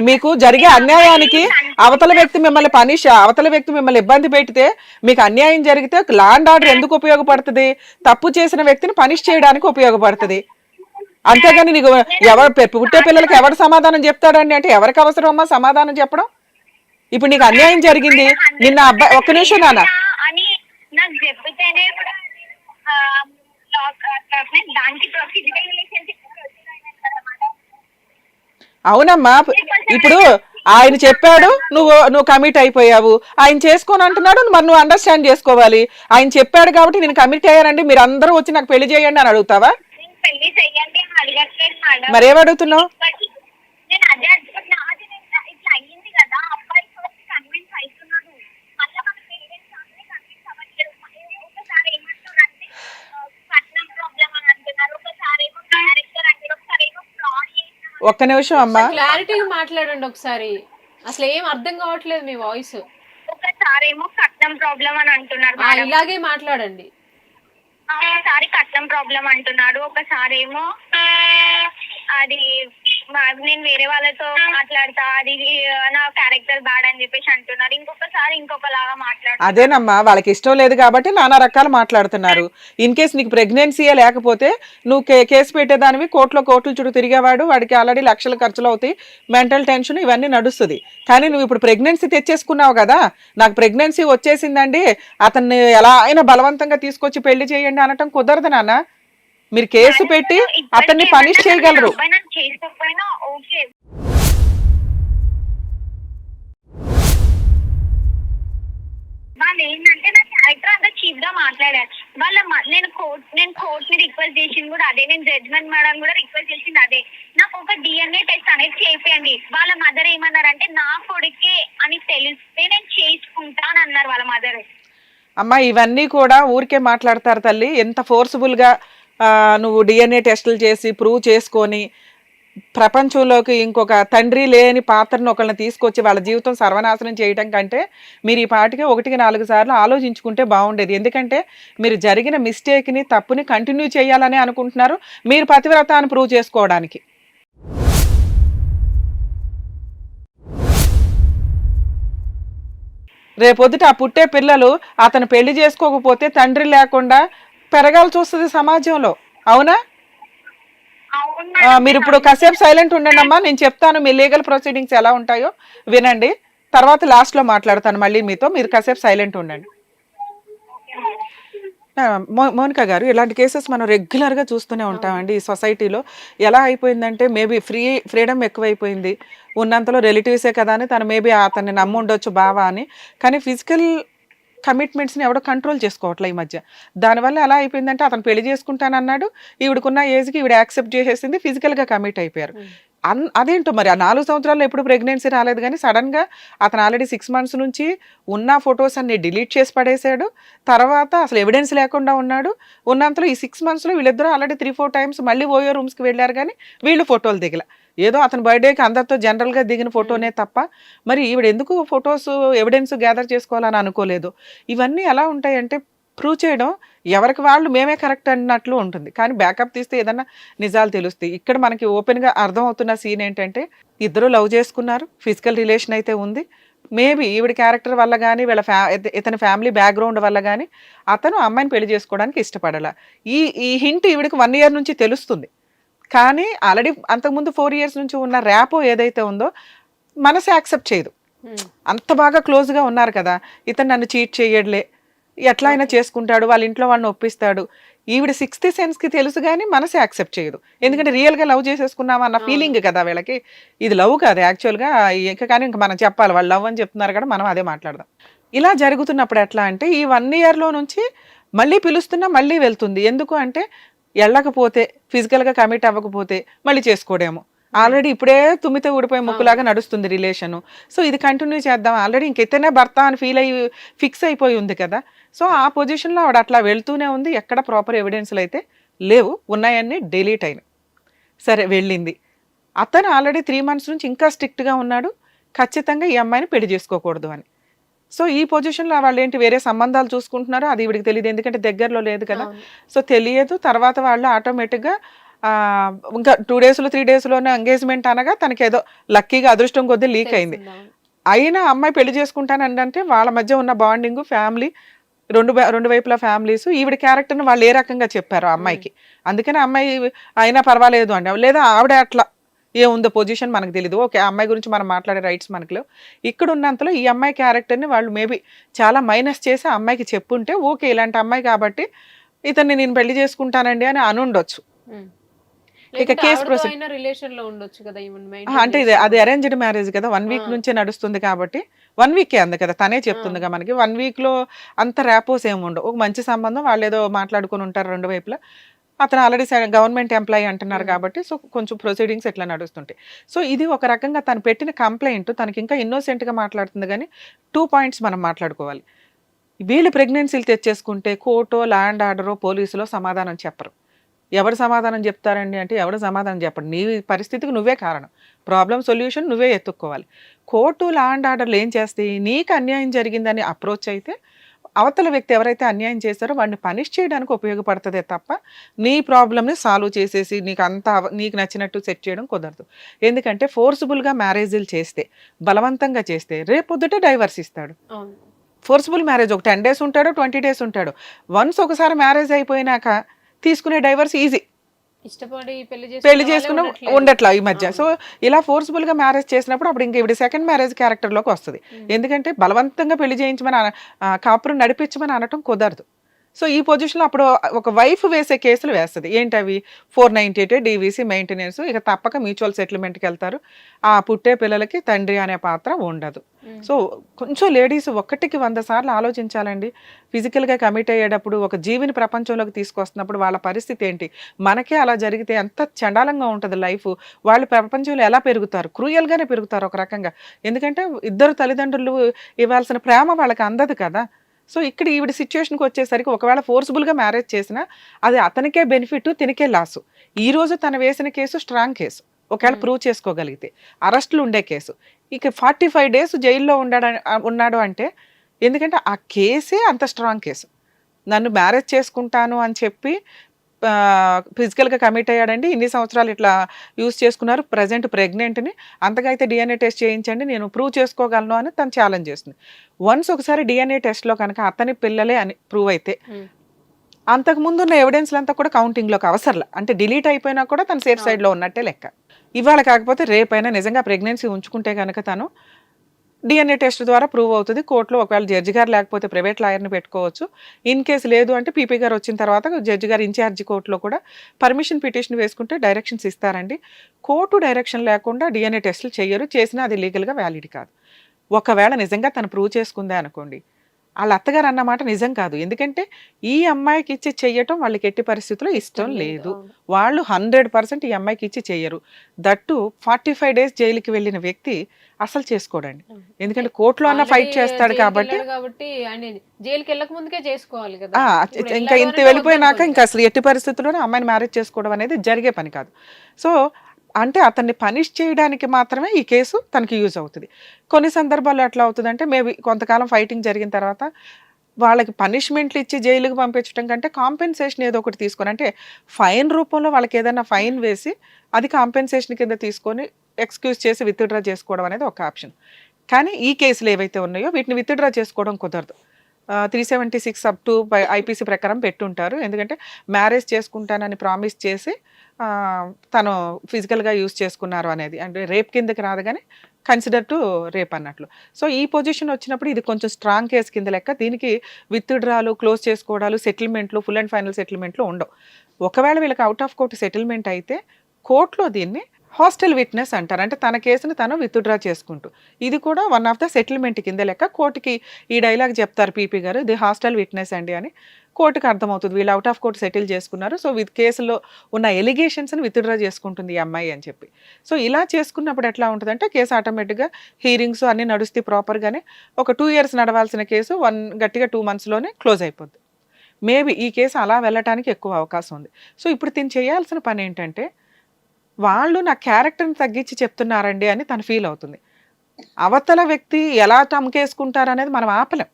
మీకు జరిగే అన్యాయానికి అవతల వ్యక్తి మిమ్మల్ని ఇబ్బంది పెట్టితే మీకు అన్యాయం జరిగితే లా అండ్ ఆర్డర్ ఎందుకు ఉపయోగపడుతుంది? తప్పు చేసిన వ్యక్తిని పనిష్ చేయడానికి ఉపయోగపడుతుంది. అంతేగాని నీకు పుట్టే పిల్లలకి ఎవరు సమాధానం చెప్తాడండి? అంటే ఎవరికి అవసరం అమ్మా సమాధానం చెప్పడం? ఇప్పుడు నీకు అన్యాయం జరిగింది, నిన్న అబ్బాయి, ఒక్క నిమిషం నాన్న, అవునమ్మా. ఇప్పుడు ఆయన చెప్పాడు, నువ్వు కమిట్ అయిపోయావు. ఆయన చేసుకోని అంటున్నాడు, మరి నువ్వు అండర్స్టాండ్ చేసుకోవాలి. ఆయన చెప్పాడు కాబట్టి నేను కమిట్ అయ్యానండి, మీరు అందరూ వచ్చి నాకు పెళ్లి చేయండి అని అడుగుతావా? పెళ్లి చెయ్యండి అడగట్లేదు మేడం. మరేం అడుగుతున్నావు? నేను అదే అడుగుతున్నా. అది నేను ఇట్లా అయ్యింది కదా, అబ్బాయి కన్విన్స్ అవుతున్నాను, మళ్ళీ మన పేరెంట్స్ అందరూ కన్విన్స్ అవ్వట్లేదు. ఒకసారి ఏమంటారంటే కట్నం ప్రాబ్లం అని అంటున్నారు, ఒకసారి ఏమో క్యారెక్టర్ అంటారు, ఒకసారి ఏమో ఫ్రాడ్ చేసిన. ఒక్క నిమిషం అమ్మా, క్లారిటీగా మాట్లాడండి ఒకసారి, అసలు ఏం అర్థం కావట్లేదు మీ వాయిస్. ఒకసారి ఏమో కట్నం ప్రాబ్లం అని అంటున్నారు మేడం. ఇలాగే మాట్లాడండి. ఒకసారి కట్నం ప్రాబ్లం అంటున్నాడు, ఒకసారి ఏమో అది నేను వేరే వాళ్ళతో మాట్లాడతా, అది నా క్యారెక్టర్ బ్యాడ్ అని చెప్పేసి అంటున్నారు. ఇంకొకసారి ఇంకొకలాగా మాట్లాడుతున్నారు. అదేనమ్మా, వాళ్ళకి ఇష్టం లేదు కాబట్టి నానా రకాలు మాట్లాడుతున్నారు. ఇన్ కేస్ నీకు ప్రెగ్నెన్సీయే లేకపోతే నువ్వు కేసు పెట్టేదానివి, కోర్టుల చుట్టూ తిరిగేవాడు, వాడికి ఆల్రెడీ లక్షల ఖర్చులు అవుతాయి, మెంటల్ టెన్షన్ ఇవన్నీ నడుస్తుంది. కానీ నువ్వు ఇప్పుడు ప్రెగ్నెన్సీ తెచ్చేసుకున్నావు కదా, నాకు ప్రెగ్నెన్సీ వచ్చేసిందండి, అతన్ని ఎలా అయినా బలవంతంగా తీసుకొచ్చి పెళ్లి చేయండి అనటం కుదరదు నాన్న. మీరు కేసు పెట్టి అతన్ని పనిష్ చేయగలరు. చేసుకోకపోయినా ఓకే. వాళ్ళు ఏంటంటే నా క్యారెక్టర్ అంతా చీప్ గా మాట్లాడారు. నేను కోర్ట్ ని రిక్వెస్ట్ చేసింది కూడా అదే, నేను జడ్జ్మెంట్ మేడం కూడా రిక్వెస్ట్ చేసింది అదే, నాకు ఒక DNA టెస్ట్ అనేది చేపియండి. వాళ్ళ మదర్ ఏమన్నారంటే నా కొడుకే అని తెలిస్తే నేను చేసుకుంటాను అన్నారు వాళ్ళ మదర్. అమ్మా ఇవన్నీ కూడా ఊరికే మాట్లాడతారు తల్లి. ఎంత ఫోర్స్ఫుల్ గా నువ్వు DNA టెస్టులు చేసి ప్రూవ్ చేసుకొని ప్రపంచంలోకి ఇంకొక తండ్రి లేని పాత్రను ఒకళ్ళని తీసుకొచ్చి వాళ్ళ జీవితం సర్వనాశనం చేయటం కంటే మీరు ఈ పాటికి 1-4 సార్లు ఆలోచించుకుంటే బాగుండేది. ఎందుకంటే మీరు జరిగిన మిస్టేక్ని, తప్పుని కంటిన్యూ చేయాలని అనుకుంటున్నారు, మీరు పతివ్రతాన్ని ప్రూవ్ చేసుకోవడానికి. రేపొద్దుట ఆ పుట్టే పిల్లలు అతను పెళ్లి చేసుకోకపోతే తండ్రి లేకుండా పెరగాల్సి వస్తుంది సమాజంలో, అవునా? మీరు ఇప్పుడు కాసేపు సైలెంట్ ఉండండి అమ్మా, నేను చెప్తాను మీ లీగల్ ప్రొసీడింగ్స్ ఎలా ఉంటాయో వినండి, తర్వాత లాస్ట్లో మాట్లాడతాను మళ్ళీ మీతో. మీరు కాసేపు సైలెంట్ ఉండండి. మోనికా గారు, ఇలాంటి కేసెస్ మనం రెగ్యులర్గా చూస్తూనే ఉంటామండి ఈ సొసైటీలో. ఎలా అయిపోయిందంటే మేబీ ఫ్రీడమ్ ఎక్కువైపోయింది, ఉన్నంతలో రిలేటివ్సే కదా అని తను మేబీ అతన్ని నమ్ముండొచ్చు బావా అని, కానీ ఫిజికల్ కమిట్మెంట్స్ని ఎవడో కంట్రోల్ చేసుకోవట్లే ఈ మధ్య. దానివల్ల ఎలా అయిపోయిందంటే అతను పెళ్లి చేసుకుంటానన్నాడు, ఈవిడకున్న ఏజ్కి ఈవిడ యాక్సెప్ట్ చేసేసింది, ఫిజికల్గా కమిట్ అయిపోయారు. అదేంటో మరి ఆ 4 సంవత్సరాల్లో ఎప్పుడు ప్రెగ్నెన్సీ రాలేదు, కానీ సడన్గా అతను ఆల్రెడీ 6 months నుంచి ఉన్న ఫొటోస్ అన్ని డిలీట్ చేసి పడేసాడు. తర్వాత అసలు ఎవిడెన్స్ లేకుండా ఉన్నాడు. ఉన్నంతలో ఈ 6 monthsలో వీళ్ళిద్దరూ ఆల్రెడీ 3-4 times మళ్ళీ ఓయో రూమ్స్కి వెళ్ళారు, కానీ వీళ్ళు ఫోటోలు దిగల. ఏదో అతని బర్త్డేకి అందరితో జనరల్గా దిగిన ఫోటోనే తప్ప మరి ఈవిడ ఎందుకు ఫొటోస్ ఎవిడెన్స్ గ్యాదర్ చేసుకోవాలని అనుకోలేదు. ఇవన్నీ ఎలా ఉంటాయంటే ప్రూవ్ చేయడం ఎవరికి వాళ్ళు మేమే కరెక్ట్ అన్నట్లు ఉంటుంది, కానీ బ్యాకప్ తీస్తే ఏదన్నా నిజాలు తెలుస్తాయి. ఇక్కడ మనకి ఓపెన్గా అర్థమవుతున్న సీన్ ఏంటంటే ఇద్దరు లవ్ చేసుకున్నారు, ఫిజికల్ రిలేషన్ అయితే ఉంది, మేబీ ఈవిడ క్యారెక్టర్ వల్ల కానీ వీళ్ళ ఇతని ఫ్యామిలీ బ్యాక్గ్రౌండ్ వల్ల కానీ అతను అమ్మాయిని పెళ్లి చేసుకోవడానికి ఇష్టపడాల. ఈ హింట్ ఈవిడికి 1 year నుంచి తెలుస్తుంది, కానీ ఆల్రెడీ అంతకుముందు 4 years నుంచి ఉన్న ర్యాపో ఏదైతే ఉందో మనసు యాక్సెప్ట్ చేయదు. అంత బాగా క్లోజ్గా ఉన్నారు కదా, ఇతను నన్ను చీట్ చేయడలే, ఎట్లా అయినా చేసుకుంటాడు, వాళ్ళ ఇంట్లో వాళ్ళని ఒప్పిస్తాడు, ఈవిడ 6th senseకి తెలుసు కానీ మనసు యాక్సెప్ట్ చేయదు. ఎందుకంటే రియల్గా లవ్ చేసేసుకున్నామా అన్న ఫీలింగ్ కదా వీళ్ళకి. ఇది లవ్ కాదు యాక్చువల్గా, కానీ ఇంకా మనం చెప్పాలి వాళ్ళు లవ్ అని చెప్తున్నారు కదా, మనం అదే మాట్లాడదాం. ఇలా జరుగుతున్నప్పుడు ఎట్లా అంటే ఈ 1 yearలో నుంచి మళ్ళీ పిలుస్తున్నా మళ్ళీ వెళ్తుంది. ఎందుకు అంటే వెళ్ళకపోతే, ఫిజికల్గా కమిట్ అవ్వకపోతే మళ్ళీ చేసుకోడేమో. ఆల్రెడీ ఇప్పుడే తుమ్మితే ఊడిపోయే ముక్కులాగా నడుస్తుంది రిలేషను. సో ఇది కంటిన్యూ చేద్దాం, ఆల్రెడీ ఇంకెత్తనే భర్త అని ఫీల్ అయ్యి ఫిక్స్ అయిపోయి ఉంది కదా. సో ఆ పొజిషన్లో ఆవిడ అట్లా వెళ్తూనే ఉంది, ఎక్కడ ప్రాపర్ ఎవిడెన్స్లు అయితే లేవు, ఉన్నాయన్నీ డిలీట్ అయినాయి. సరే వెళ్ళింది, అతను ఆల్రెడీ 3 months నుంచి ఇంకా స్ట్రిక్ట్గా ఉన్నాడు, ఖచ్చితంగా ఈ అమ్మాయిని పెళ్లి చేసుకోకూడదు అని. సో ఈ పొజిషన్లో వాళ్ళు ఏంటి వేరే సంబంధాలు చూసుకుంటున్నారో అది ఇవిడికి తెలియదు, ఎందుకంటే దగ్గరలో లేదు కదా. సో తెలియదు. తర్వాత వాళ్ళు ఆటోమేటిక్గా ఇంకా 2 daysలో 3 daysలోనే ఎంగేజ్మెంట్ అనగా తనకి ఏదో లక్కీగా అదృష్టం కొద్దీ లీక్ అయింది. అయినా అమ్మాయి పెళ్లి చేసుకుంటానంటే వాళ్ళ మధ్య ఉన్న బాండింగ్, ఫ్యామిలీ, రెండు వైపుల ఫ్యామిలీస్, ఈవిడ క్యారెక్టర్ని వాళ్ళు ఏ రకంగా చెప్పారు ఆ అమ్మాయికి, అందుకని అమ్మాయి అయినా పర్వాలేదు అంటే, లేదా ఆవిడ అట్లా ఏముందో పొజిషన్ మనకు తెలియదు. ఓకే, ఆ అమ్మాయి గురించి మనం మాట్లాడే రైట్స్ మనకు లేవు. ఇక్కడ ఉన్నంతలో ఈ అమ్మాయి క్యారెక్టర్ని వాళ్ళు మేబీ చాలా మైనస్ చేసి ఆ అమ్మాయికి చెప్పుంటే ఓకే ఇలాంటి అమ్మాయి కాబట్టి ఇతన్ని నేను పెళ్లి చేసుకుంటానండి అని అనుండొచ్చు. ఇక కేసు అంటే అది అరేంజ్డ్ మ్యారేజ్ కదా, 1 week నుంచే నడుస్తుంది కాబట్టి 1 week అంది కదా, తనే చెప్తుందిగా మనకి. 1 weekలో అంత ర్యాపోస్ ఏమి ఉండవు, ఒక మంచి సంబంధం, వాళ్ళు ఏదో మాట్లాడుకుని ఉంటారు రెండు వైపులా. అతను ఆల్రెడీ గవర్నమెంట్ ఎంప్లాయీ అంటున్నారు కాబట్టి సో కొంచెం ప్రొసీడింగ్స్ ఎట్లా నడుస్తుంటాయి. సో ఇది ఒక రకంగా తను పెట్టిన కంప్లైంట్ తనకి ఇంకా ఇన్నోసెంట్గా మాట్లాడుతుంది, కానీ 2 పాయింట్స్ మనం మాట్లాడుకోవాలి. వీళ్ళు ప్రెగ్నెన్సీలు తెచ్చేసుకుంటే కోర్టో ల్యాండ్ ఆర్డరో పోలీసులో సమాధానం చెప్పరు. ఎవరు సమాధానం చెప్తారండి అంటే ఎవరు సమాధానం చెప్పరు. నీ పరిస్థితికి నువ్వే కారణం, ప్రాబ్లం సొల్యూషన్ నువ్వే ఎత్తుక్కోవాలి. కోర్టు ల్యాండ్ ఆర్డర్లు ఏం చేస్తాయి, నీకు అన్యాయం జరిగిందని అప్రోచ్ అయితే అవతల వ్యక్తి ఎవరైతే అన్యాయం చేస్తారో వాడిని పనిష్ చేయడానికి ఉపయోగపడుతుందే తప్ప నీ ప్రాబ్లమ్ని సాల్వ్ చేసేసి నీకు నచ్చినట్టు సెట్ చేయడం కుదరదు. ఎందుకంటే ఫోర్స్ఫుల్గా మ్యారేజీలు చేస్తే, బలవంతంగా చేస్తే రేపొద్దుటే డైవర్స్ ఇస్తాడు. ఫోర్స్ఫుల్ మ్యారేజ్ ఒక 10 days ఉంటాడు, 20 days ఉంటాడు. వన్స్ ఒకసారి మ్యారేజ్ అయిపోయినాక తీసుకునే డైవర్స్ ఈజీ. ఇష్టపడి పెళ్లి చేసుకున్న ఉండట్లా ఈ మధ్య. సో ఇలా ఫోర్స్ఫుల్ గా మ్యారేజ్ చేసినప్పుడు అప్పుడు ఇంకా ఇవి సెకండ్ మ్యారేజ్ క్యారెక్టర్ లోకి వస్తుంది. ఎందుకంటే బలవంతంగా పెళ్లి చేయించమని కాపురం నడిపించమని అనటం కుదరదు. సో ఈ పొజిషన్లో అప్పుడు ఒక వైఫ్ వేసే కేసులు వేస్తుంది. ఏంటవి 498 DVC మెయింటెనెన్స్, ఇక తప్పక మ్యూచువల్ సెటిల్మెంట్కి వెళ్తారు. ఆ పుట్టే పిల్లలకి తండ్రి అనే పాత్ర ఉండదు. సో కొంచెం లేడీస్ 1కి 100 సార్లు ఆలోచించాలండి. ఫిజికల్గా కమిట్ అయ్యేటప్పుడు ఒక జీవిని ప్రపంచంలోకి తీసుకొస్తున్నప్పుడు వాళ్ళ పరిస్థితి ఏంటి, మనకే అలా జరిగితే ఎంత చండాలంగా ఉంటుంది లైఫ్. వాళ్ళు ప్రపంచంలో ఎలా పెరుగుతారు, క్రూయల్గానే పెరుగుతారు ఒక రకంగా. ఎందుకంటే ఇద్దరు తల్లిదండ్రులు ఇవ్వాల్సిన ప్రేమ వాళ్ళకి అందదు కదా. సో ఇక్కడ ఈవిడ సిచ్యువేషన్కి వచ్చేసరికి ఒకవేళ ఫోర్స్ఫుల్గా మ్యారేజ్ చేసినా అది అతనికే బెనిఫిట్, తినికే లాసు. ఈరోజు తను వేసిన కేసు స్ట్రాంగ్ కేసు, ఒకవేళ ప్రూవ్ చేసుకోగలిగితే అరెస్టులు ఉండే కేసు. ఇక 45 days జైల్లో ఉన్నాడు అంటే ఎందుకంటే ఆ కేసే అంత స్ట్రాంగ్ కేసు. నన్ను మ్యారేజ్ చేసుకుంటాను అని చెప్పి ఫిజికల్గా కమిట్ అయ్యాడండి, ఇన్ని సంవత్సరాలు ఇట్లా యూజ్ చేసుకున్నారు, ప్రజెంట్ ప్రెగ్నెంట్ని, అంతగా అయితే DNA టెస్ట్ చేయించండి నేను ప్రూవ్ చేసుకోగలను అని తను ఛాలెంజ్ చేస్తుంది. వన్స్ ఒకసారి DNA టెస్ట్లో కనుక అతని పిల్లలే అని ప్రూవ్ అయితే అంతకుముందు ఉన్న ఎవిడెన్స్లు అంతా కూడా కౌంటింగ్లోకి అవసరంలా, అంటే డిలీట్ అయిపోయినా కూడా తను సేఫ్ సైడ్లో ఉన్నట్టే లెక్క. ఇవాళ కాకపోతే రేపైనా నిజంగా ప్రెగ్నెన్సీ ఉంచుకుంటే కనుక తను DNA టెస్ట్ ద్వారా ప్రూవ్ అవుతుంది. కోర్టులో ఒకవేళ జడ్జి గారు లేకపోతే ప్రైవేట్ లాయర్ని పెట్టుకోవచ్చు. ఇన్ కేసు లేదు అంటే పీపీ గారు వచ్చిన తర్వాత జడ్జి గారు ఇన్ఛార్జి కోర్టులో కూడా పర్మిషన్ పిటిషన్ వేసుకుంటే డైరెక్షన్స్ ఇస్తారండి. కోర్టు డైరెక్షన్ లేకుండా DNA టెస్టులు చేయరు, చేసినా అది లీగల్గా వ్యాలిడ్ కాదు. ఒకవేళ నిజంగా తను ప్రూవ్ చేసుకుందే అనుకోండి, వాళ్ళ అత్తగారు అన్నమాట నిజం కాదు. ఎందుకంటే ఈ అమ్మాయికి ఇచ్చి చెయ్యటం వాళ్ళకి ఎట్టి పరిస్థితుల్లో ఇష్టం లేదు. వాళ్ళు 100% ఈ అమ్మాయికి ఇచ్చి చెయ్యరు. దట్టు 45 days జైలుకి వెళ్ళిన వ్యక్తి అసలు చేసుకోడండి. ఎందుకంటే కోర్టులో అన్న ఫైట్ చేస్తాడు కాబట్టి జైలుకి వెళ్ళక ముందుకే చేసుకోవాలి కదా. ఇంకా ఇంత వెళ్ళిపోయినాక ఇంకా అసలు ఎట్టి పరిస్థితుల్లోనే అమ్మాయిని మ్యారేజ్ చేసుకోవడం అనేది జరిగే పని కాదు. సో అంటే అతన్ని పనిష్ చేయడానికి మాత్రమే ఈ కేసు తనకి యూజ్ అవుతుంది. కొన్ని సందర్భాల్లో ఎట్లా అవుతుందంటే మేబీ కొంతకాలం ఫైటింగ్ జరిగిన తర్వాత వాళ్ళకి పనిష్మెంట్లు ఇచ్చి జైలుకి పంపించడం కంటే కాంపెన్సేషన్ ఏదో ఒకటి తీసుకొని, అంటే ఫైన్ రూపంలో వాళ్ళకి ఏదైనా ఫైన్ వేసి అది కాంపెన్సేషన్ కింద తీసుకొని ఎక్స్క్యూజ్ చేసి విత్డ్రా చేసుకోవడం అనేది ఒక ఆప్షన్. కానీ ఈ కేసులు ఏవైతే ఉన్నాయో వీటిని విత్డ్రా చేసుకోవడం కుదరదు. 376 అప్ టు IPC ప్రకారం పెట్టుంటారు. ఎందుకంటే మ్యారేజ్ చేసుకుంటానని ప్రామిస్ చేసి తను ఫిజికల్గా యూజ్ చేసుకున్నారు అనేది, అంటే రేప్ కిందకి రాదు కానీ కన్సిడర్ టు రేప్ అన్నట్లు. సో ఈ పొజిషన్ వచ్చినప్పుడు ఇది కొంచెం స్ట్రాంగ్ కేసు కింద లెక్క. దీనికి విత్డ్రాలు, క్లోజ్ చేసుకోవడాలు, సెటిల్మెంట్లు, ఫుల్ అండ్ ఫైనల్ సెటిల్మెంట్లు ఉండవు. ఒకవేళ వీళ్ళకి అవుట్ ఆఫ్ కోర్టు సెటిల్మెంట్ అయితే కోర్టులో దీన్ని హాస్టల్ విట్నెస్ అంటారు. అంటే తన కేసును తను విత్డ్రా చేసుకుంటూ, ఇది కూడా వన్ ఆఫ్ ద సెటిల్మెంట్ కింద లెక్క. కోర్టుకి ఈ డైలాగ్ చెప్తారు పీపీ గారు, ఇది హాస్టల్ విట్నెస్ అండి అని. కోర్టుకు అర్థమవుతుంది వీళ్ళు అవుట్ ఆఫ్ కోర్టు సెటిల్ చేసుకున్నారు, సో విత్ కేసులో ఉన్న ఎలిగేషన్స్ని విత్డ్రా చేసుకుంటుంది ఈ అమ్మాయి అని చెప్పి. సో ఇలా చేసుకున్నప్పుడు ఎట్లా ఉంటుందంటే కేసు ఆటోమేటిక్గా హీరింగ్స్ అన్నీ నడుస్తే ప్రాపర్గానే ఒక 2 years నడవాల్సిన కేసు గట్టిగా 2 monthsలోనే క్లోజ్ అయిపోద్ది. మేబీ ఈ కేసు అలా వెళ్ళటానికి ఎక్కువ అవకాశం ఉంది. సో ఇప్పుడు తిని చేయాల్సిన పని ఏంటంటే వాళ్ళు నా క్యారెక్టర్ని తగ్గించి చెప్తున్నారండి అని తను ఫీల్ అవుతుంది. అవతల వ్యక్తి ఎలా టమ్కేసుకుంటారు అనేది మనం ఆపలేం,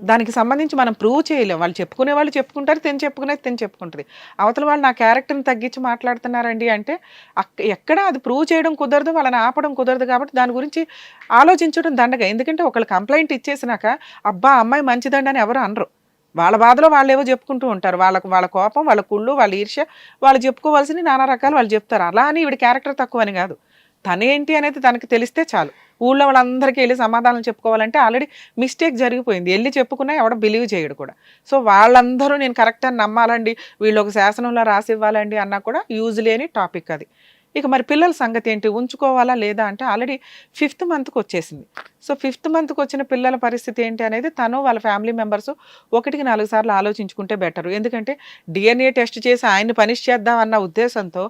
దానికి సంబంధించి మనం ప్రూవ్ చేయలేం. వాళ్ళు చెప్పుకునే వాళ్ళు చెప్పుకుంటారు, తిని చెప్పుకునేది తిని చెప్పుకుంటుంది. అవతల వాళ్ళు నా క్యారెక్టర్ని తగ్గించి మాట్లాడుతున్నారండి అంటే ఎక్కడ అది ప్రూవ్ చేయడం కుదరదు, వాళ్ళని ఆపడం కుదరదు. కాబట్టి దాని గురించి ఆలోచించడం దండగా. ఎందుకంటే ఒకళ్ళు కంప్లైంట్ ఇచ్చేసినాక అబ్బా అమ్మాయి మంచిదండి అని ఎవరు అనరు. వాళ్ళ బాధలో వాళ్ళు ఏవో చెప్పుకుంటూ ఉంటారు. వాళ్ళ కోపం, వాళ్ళ కుళ్ళు, వాళ్ళ ఈర్ష్య, వాళ్ళు చెప్పుకోవాల్సిన నానా రకాలు వాళ్ళు చెప్తారు. అలా అని ఈవిడ క్యారెక్టర్ తక్కువ అని కాదు, తనేంటి అనేది తనకి తెలిస్తే చాలు. ఊళ్ళో వాళ్ళందరికీ వెళ్ళి సమాధానం చెప్పుకోవాలంటే ఆల్రెడీ మిస్టేక్ జరిగిపోయింది, వెళ్ళి చెప్పుకున్నా ఎవడ బిలీవ్ చేయడు కూడా. సో వాళ్ళందరూ నేను కరెక్ట్ అని నమ్మాలండి, వీళ్ళు ఒక శాసనంలో రాసి ఇవ్వాలండి అన్నా కూడా యూజ్ లేని టాపిక్ అది. ఇక మరి పిల్లల సంగతి ఏంటి, ఉంచుకోవాలా లేదా అంటే ఆల్రెడీ 5th మంత్కి వచ్చేసింది. సో 5th మంత్కి వచ్చిన పిల్లల పరిస్థితి ఏంటి అనేది తను వాళ్ళ ఫ్యామిలీ మెంబర్స్ 1-4 సార్లు ఆలోచించుకుంటే బెటర్. ఎందుకంటే DNA టెస్ట్ చేసి ఆయన్ని పనిష్ చేద్దాం అన్న ఉద్దేశంతో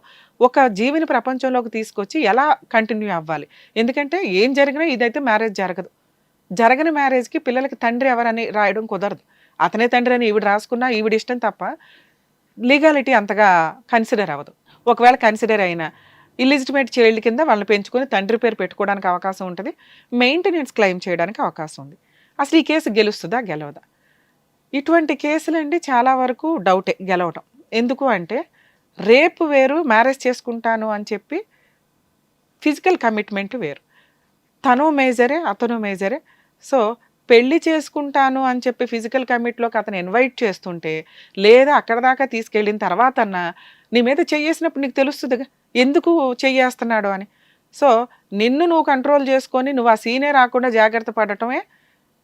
ఒక జీవిని ప్రపంచంలోకి తీసుకొచ్చి ఎలా కంటిన్యూ అవ్వాలి. ఎందుకంటే ఏం జరిగినా ఇదైతే మ్యారేజ్ జరగదు. జరగని మ్యారేజ్కి పిల్లలకి తండ్రి ఎవరని రాయడం కుదరదు. అతనే తండ్రి అని ఈవిడ రాసుకున్నా ఈవిడ ఇష్టం తప్ప లీగాలిటీ అంతగా కన్సిడర్ అవ్వదు. ఒకవేళ కన్సిడర్ అయినా ఇల్లిజిటిమేట్ చైల్డ్ కింద వాళ్ళని పెంచుకొని తండ్రి పేరు పెట్టుకోవడానికి అవకాశం ఉంటుంది, మెయింటెనెన్స్ క్లెయిమ్ చేయడానికి అవకాశం ఉంది. అసలు ఈ కేసు గెలుస్తుందా గెలవదా? ఇటువంటి కేసులండి చాలా వరకు డౌటే గెలవటం. ఎందుకు అంటే రేపు వేరు, మ్యారేజ్ చేసుకుంటాను అని చెప్పి ఫిజికల్ కమిట్మెంట్ వేరు. తను మేజరే అతను మేజరే. సో పెళ్లి చేసుకుంటాను అని చెప్పి ఫిజికల్ కమిట్లోకి అతను ఇన్వైట్ చేస్తుంటే, లేదా అక్కడ దాకా తీసుకెళ్ళిన తర్వాత అన్నా నీ మీద చెయ్యేసినప్పుడు నీకు తెలుస్తుందిగా ఎందుకు చెయ్యేస్తున్నాడు అని. సో నిన్ను నువ్వు కంట్రోల్ చేసుకొని నువ్వు ఆ సీనే రాకుండా జాగ్రత్త పడటమే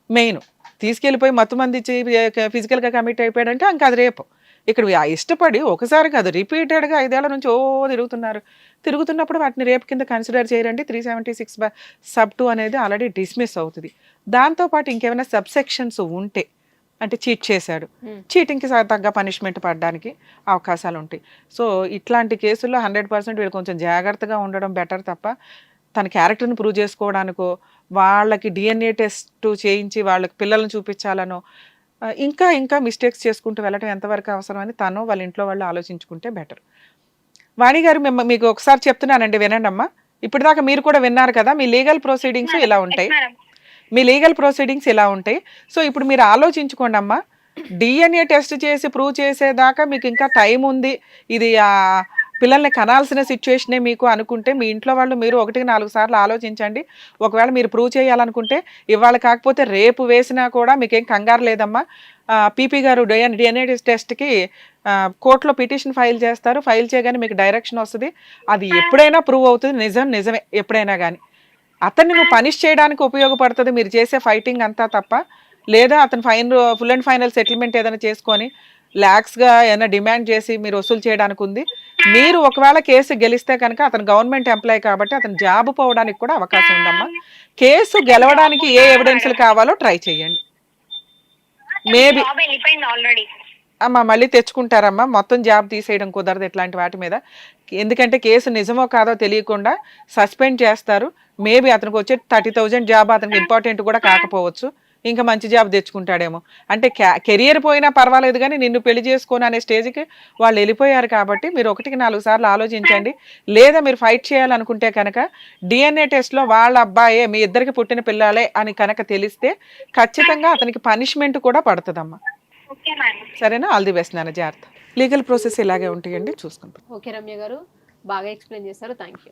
మెయిన్. తీసుకెళ్ళిపోయి మత్తుమంది ఫిజికల్గా కమిట్ అయిపోయాడంటే ఇంకా అది రేపు. ఇక్కడ ఇష్టపడి ఒకసారి కాదు రిపీటెడ్గా 5 ఏళ్ల నుంచి తిరుగుతున్నప్పుడు వాటిని రేపు కింద కన్సిడర్ చేయరండి. 376(2) అనేది ఆల్రెడీ డిస్మిస్ అవుతుంది. దాంతోపాటు ఇంకేమైనా సబ్సెక్షన్స్ ఉంటే అంటే చీట్ చేశాడు, చీటింగ్కి తగ్గ పనిష్మెంట్ పడడానికి అవకాశాలు ఉంటాయి. సో ఇట్లాంటి కేసుల్లో 100% వీళ్ళు కొంచెం జాగ్రత్తగా ఉండడం బెటర్ తప్ప తన క్యారెక్టర్ని ప్రూవ్ చేసుకోవడానికో వాళ్ళకి DNA టెస్ట్ చేయించి వాళ్ళకి పిల్లల్ని చూపించాలనో ఇంకా మిస్టేక్స్ చేసుకుంటూ వెళ్ళటం ఎంతవరకు అవసరం అని తను వాళ్ళ ఇంట్లో వాళ్ళు ఆలోచించుకుంటే బెటర్. వాణి గారు మీకు ఒకసారి చెప్తున్నానండి, వినండి అమ్మా. ఇప్పటిదాకా మీరు కూడా విన్నారు కదా, మీ లీగల్ ప్రొసీడింగ్స్ ఇలా ఉంటాయి. సో ఇప్పుడు మీరు ఆలోచించుకోండి అమ్మా. DNA టెస్ట్ చేసి ప్రూవ్ చేసేదాకా మీకు ఇంకా టైం ఉంది, ఇది పిల్లల్ని కనాల్సిన సిచ్యువేషనే మీకు అనుకుంటే మీ ఇంట్లో వాళ్ళు మీరు 1-4 సార్లు ఆలోచించండి. ఒకవేళ మీరు ప్రూవ్ చేయాలనుకుంటే ఇవాళ కాకపోతే రేపు వేసినా కూడా మీకేం కంగారు లేదమ్మా. పీపీ గారు DNA టెస్ట్కి కోర్టులో పిటిషన్ ఫైల్ చేస్తారు. ఫైల్ చేయగానే మీకు డైరెక్షన్ వస్తుంది. అది ఎప్పుడైనా ప్రూవ్ అవుతుంది, నిజమే ఎప్పుడైనా కానీ. అతన్ని నువ్వు పనిష్ చేయడానికి ఉపయోగపడుతుంది మీరు చేసే ఫైటింగ్ అంతా తప్ప, లేదా అతను ఫుల్ అండ్ ఫైనల్ సెటిల్మెంట్ ఏదైనా చేసుకొని ల్యాక్స్గా ఏదైనా డిమాండ్ చేసి మీరు వసూలు చేయడానికి ఉంది. మీరు ఒకవేళ కేసు గెలిస్తే కనుక అతను గవర్నమెంట్ ఎంప్లాయీ కాబట్టి అతను జాబ్ పోవడానికి కూడా అవకాశం ఉందమ్మా. కేసు గెలవడానికి ఏ ఎవిడెన్స్లు కావాలో ట్రై చేయండి. మేబీ అమ్మా మళ్ళీ తెచ్చుకుంటారమ్మా, మొత్తం జాబ్ తీసేయడం కుదరదు ఇట్లాంటి వాటి మీద. ఎందుకంటే కేసు నిజమో కాదో తెలియకుండా సస్పెండ్ చేస్తారు. మేబీ అతనికి వచ్చే 30,000 జాబ్ అతనికి ఇంపార్టెంట్ కూడా కాకపోవచ్చు, ఇంకా మంచి జాబ్ తెచ్చుకుంటాడేమో. అంటే కెరియర్ పోయినా పర్వాలేదు కానీ నిన్ను పెళ్లి చేసుకోను అనే స్టేజ్కి వాళ్ళు వెళ్ళిపోయారు కాబట్టి మీరు 1-4 సార్లు ఆలోచించండి. లేదా మీరు ఫైట్ చేయాలనుకుంటే కనుక DNA టెస్ట్లో వాళ్ళ అబ్బాయే మీ ఇద్దరికి పుట్టిన పిల్లలే అని కనుక తెలిస్తే ఖచ్చితంగా అతనికి పనిష్మెంట్ కూడా పడుతుందమ్మా. సరేనా? ఆల్ ది బెస్ట్ నాన్న, జాగ్రత్త. లీగల్ ప్రాసెస్ ఇలాగే ఉంటాయండి, చూసుకుంటాం. ఓకే రమ్య గారు, బాగా ఎక్స్ప్లెయిన్ చేశారు. Thank you.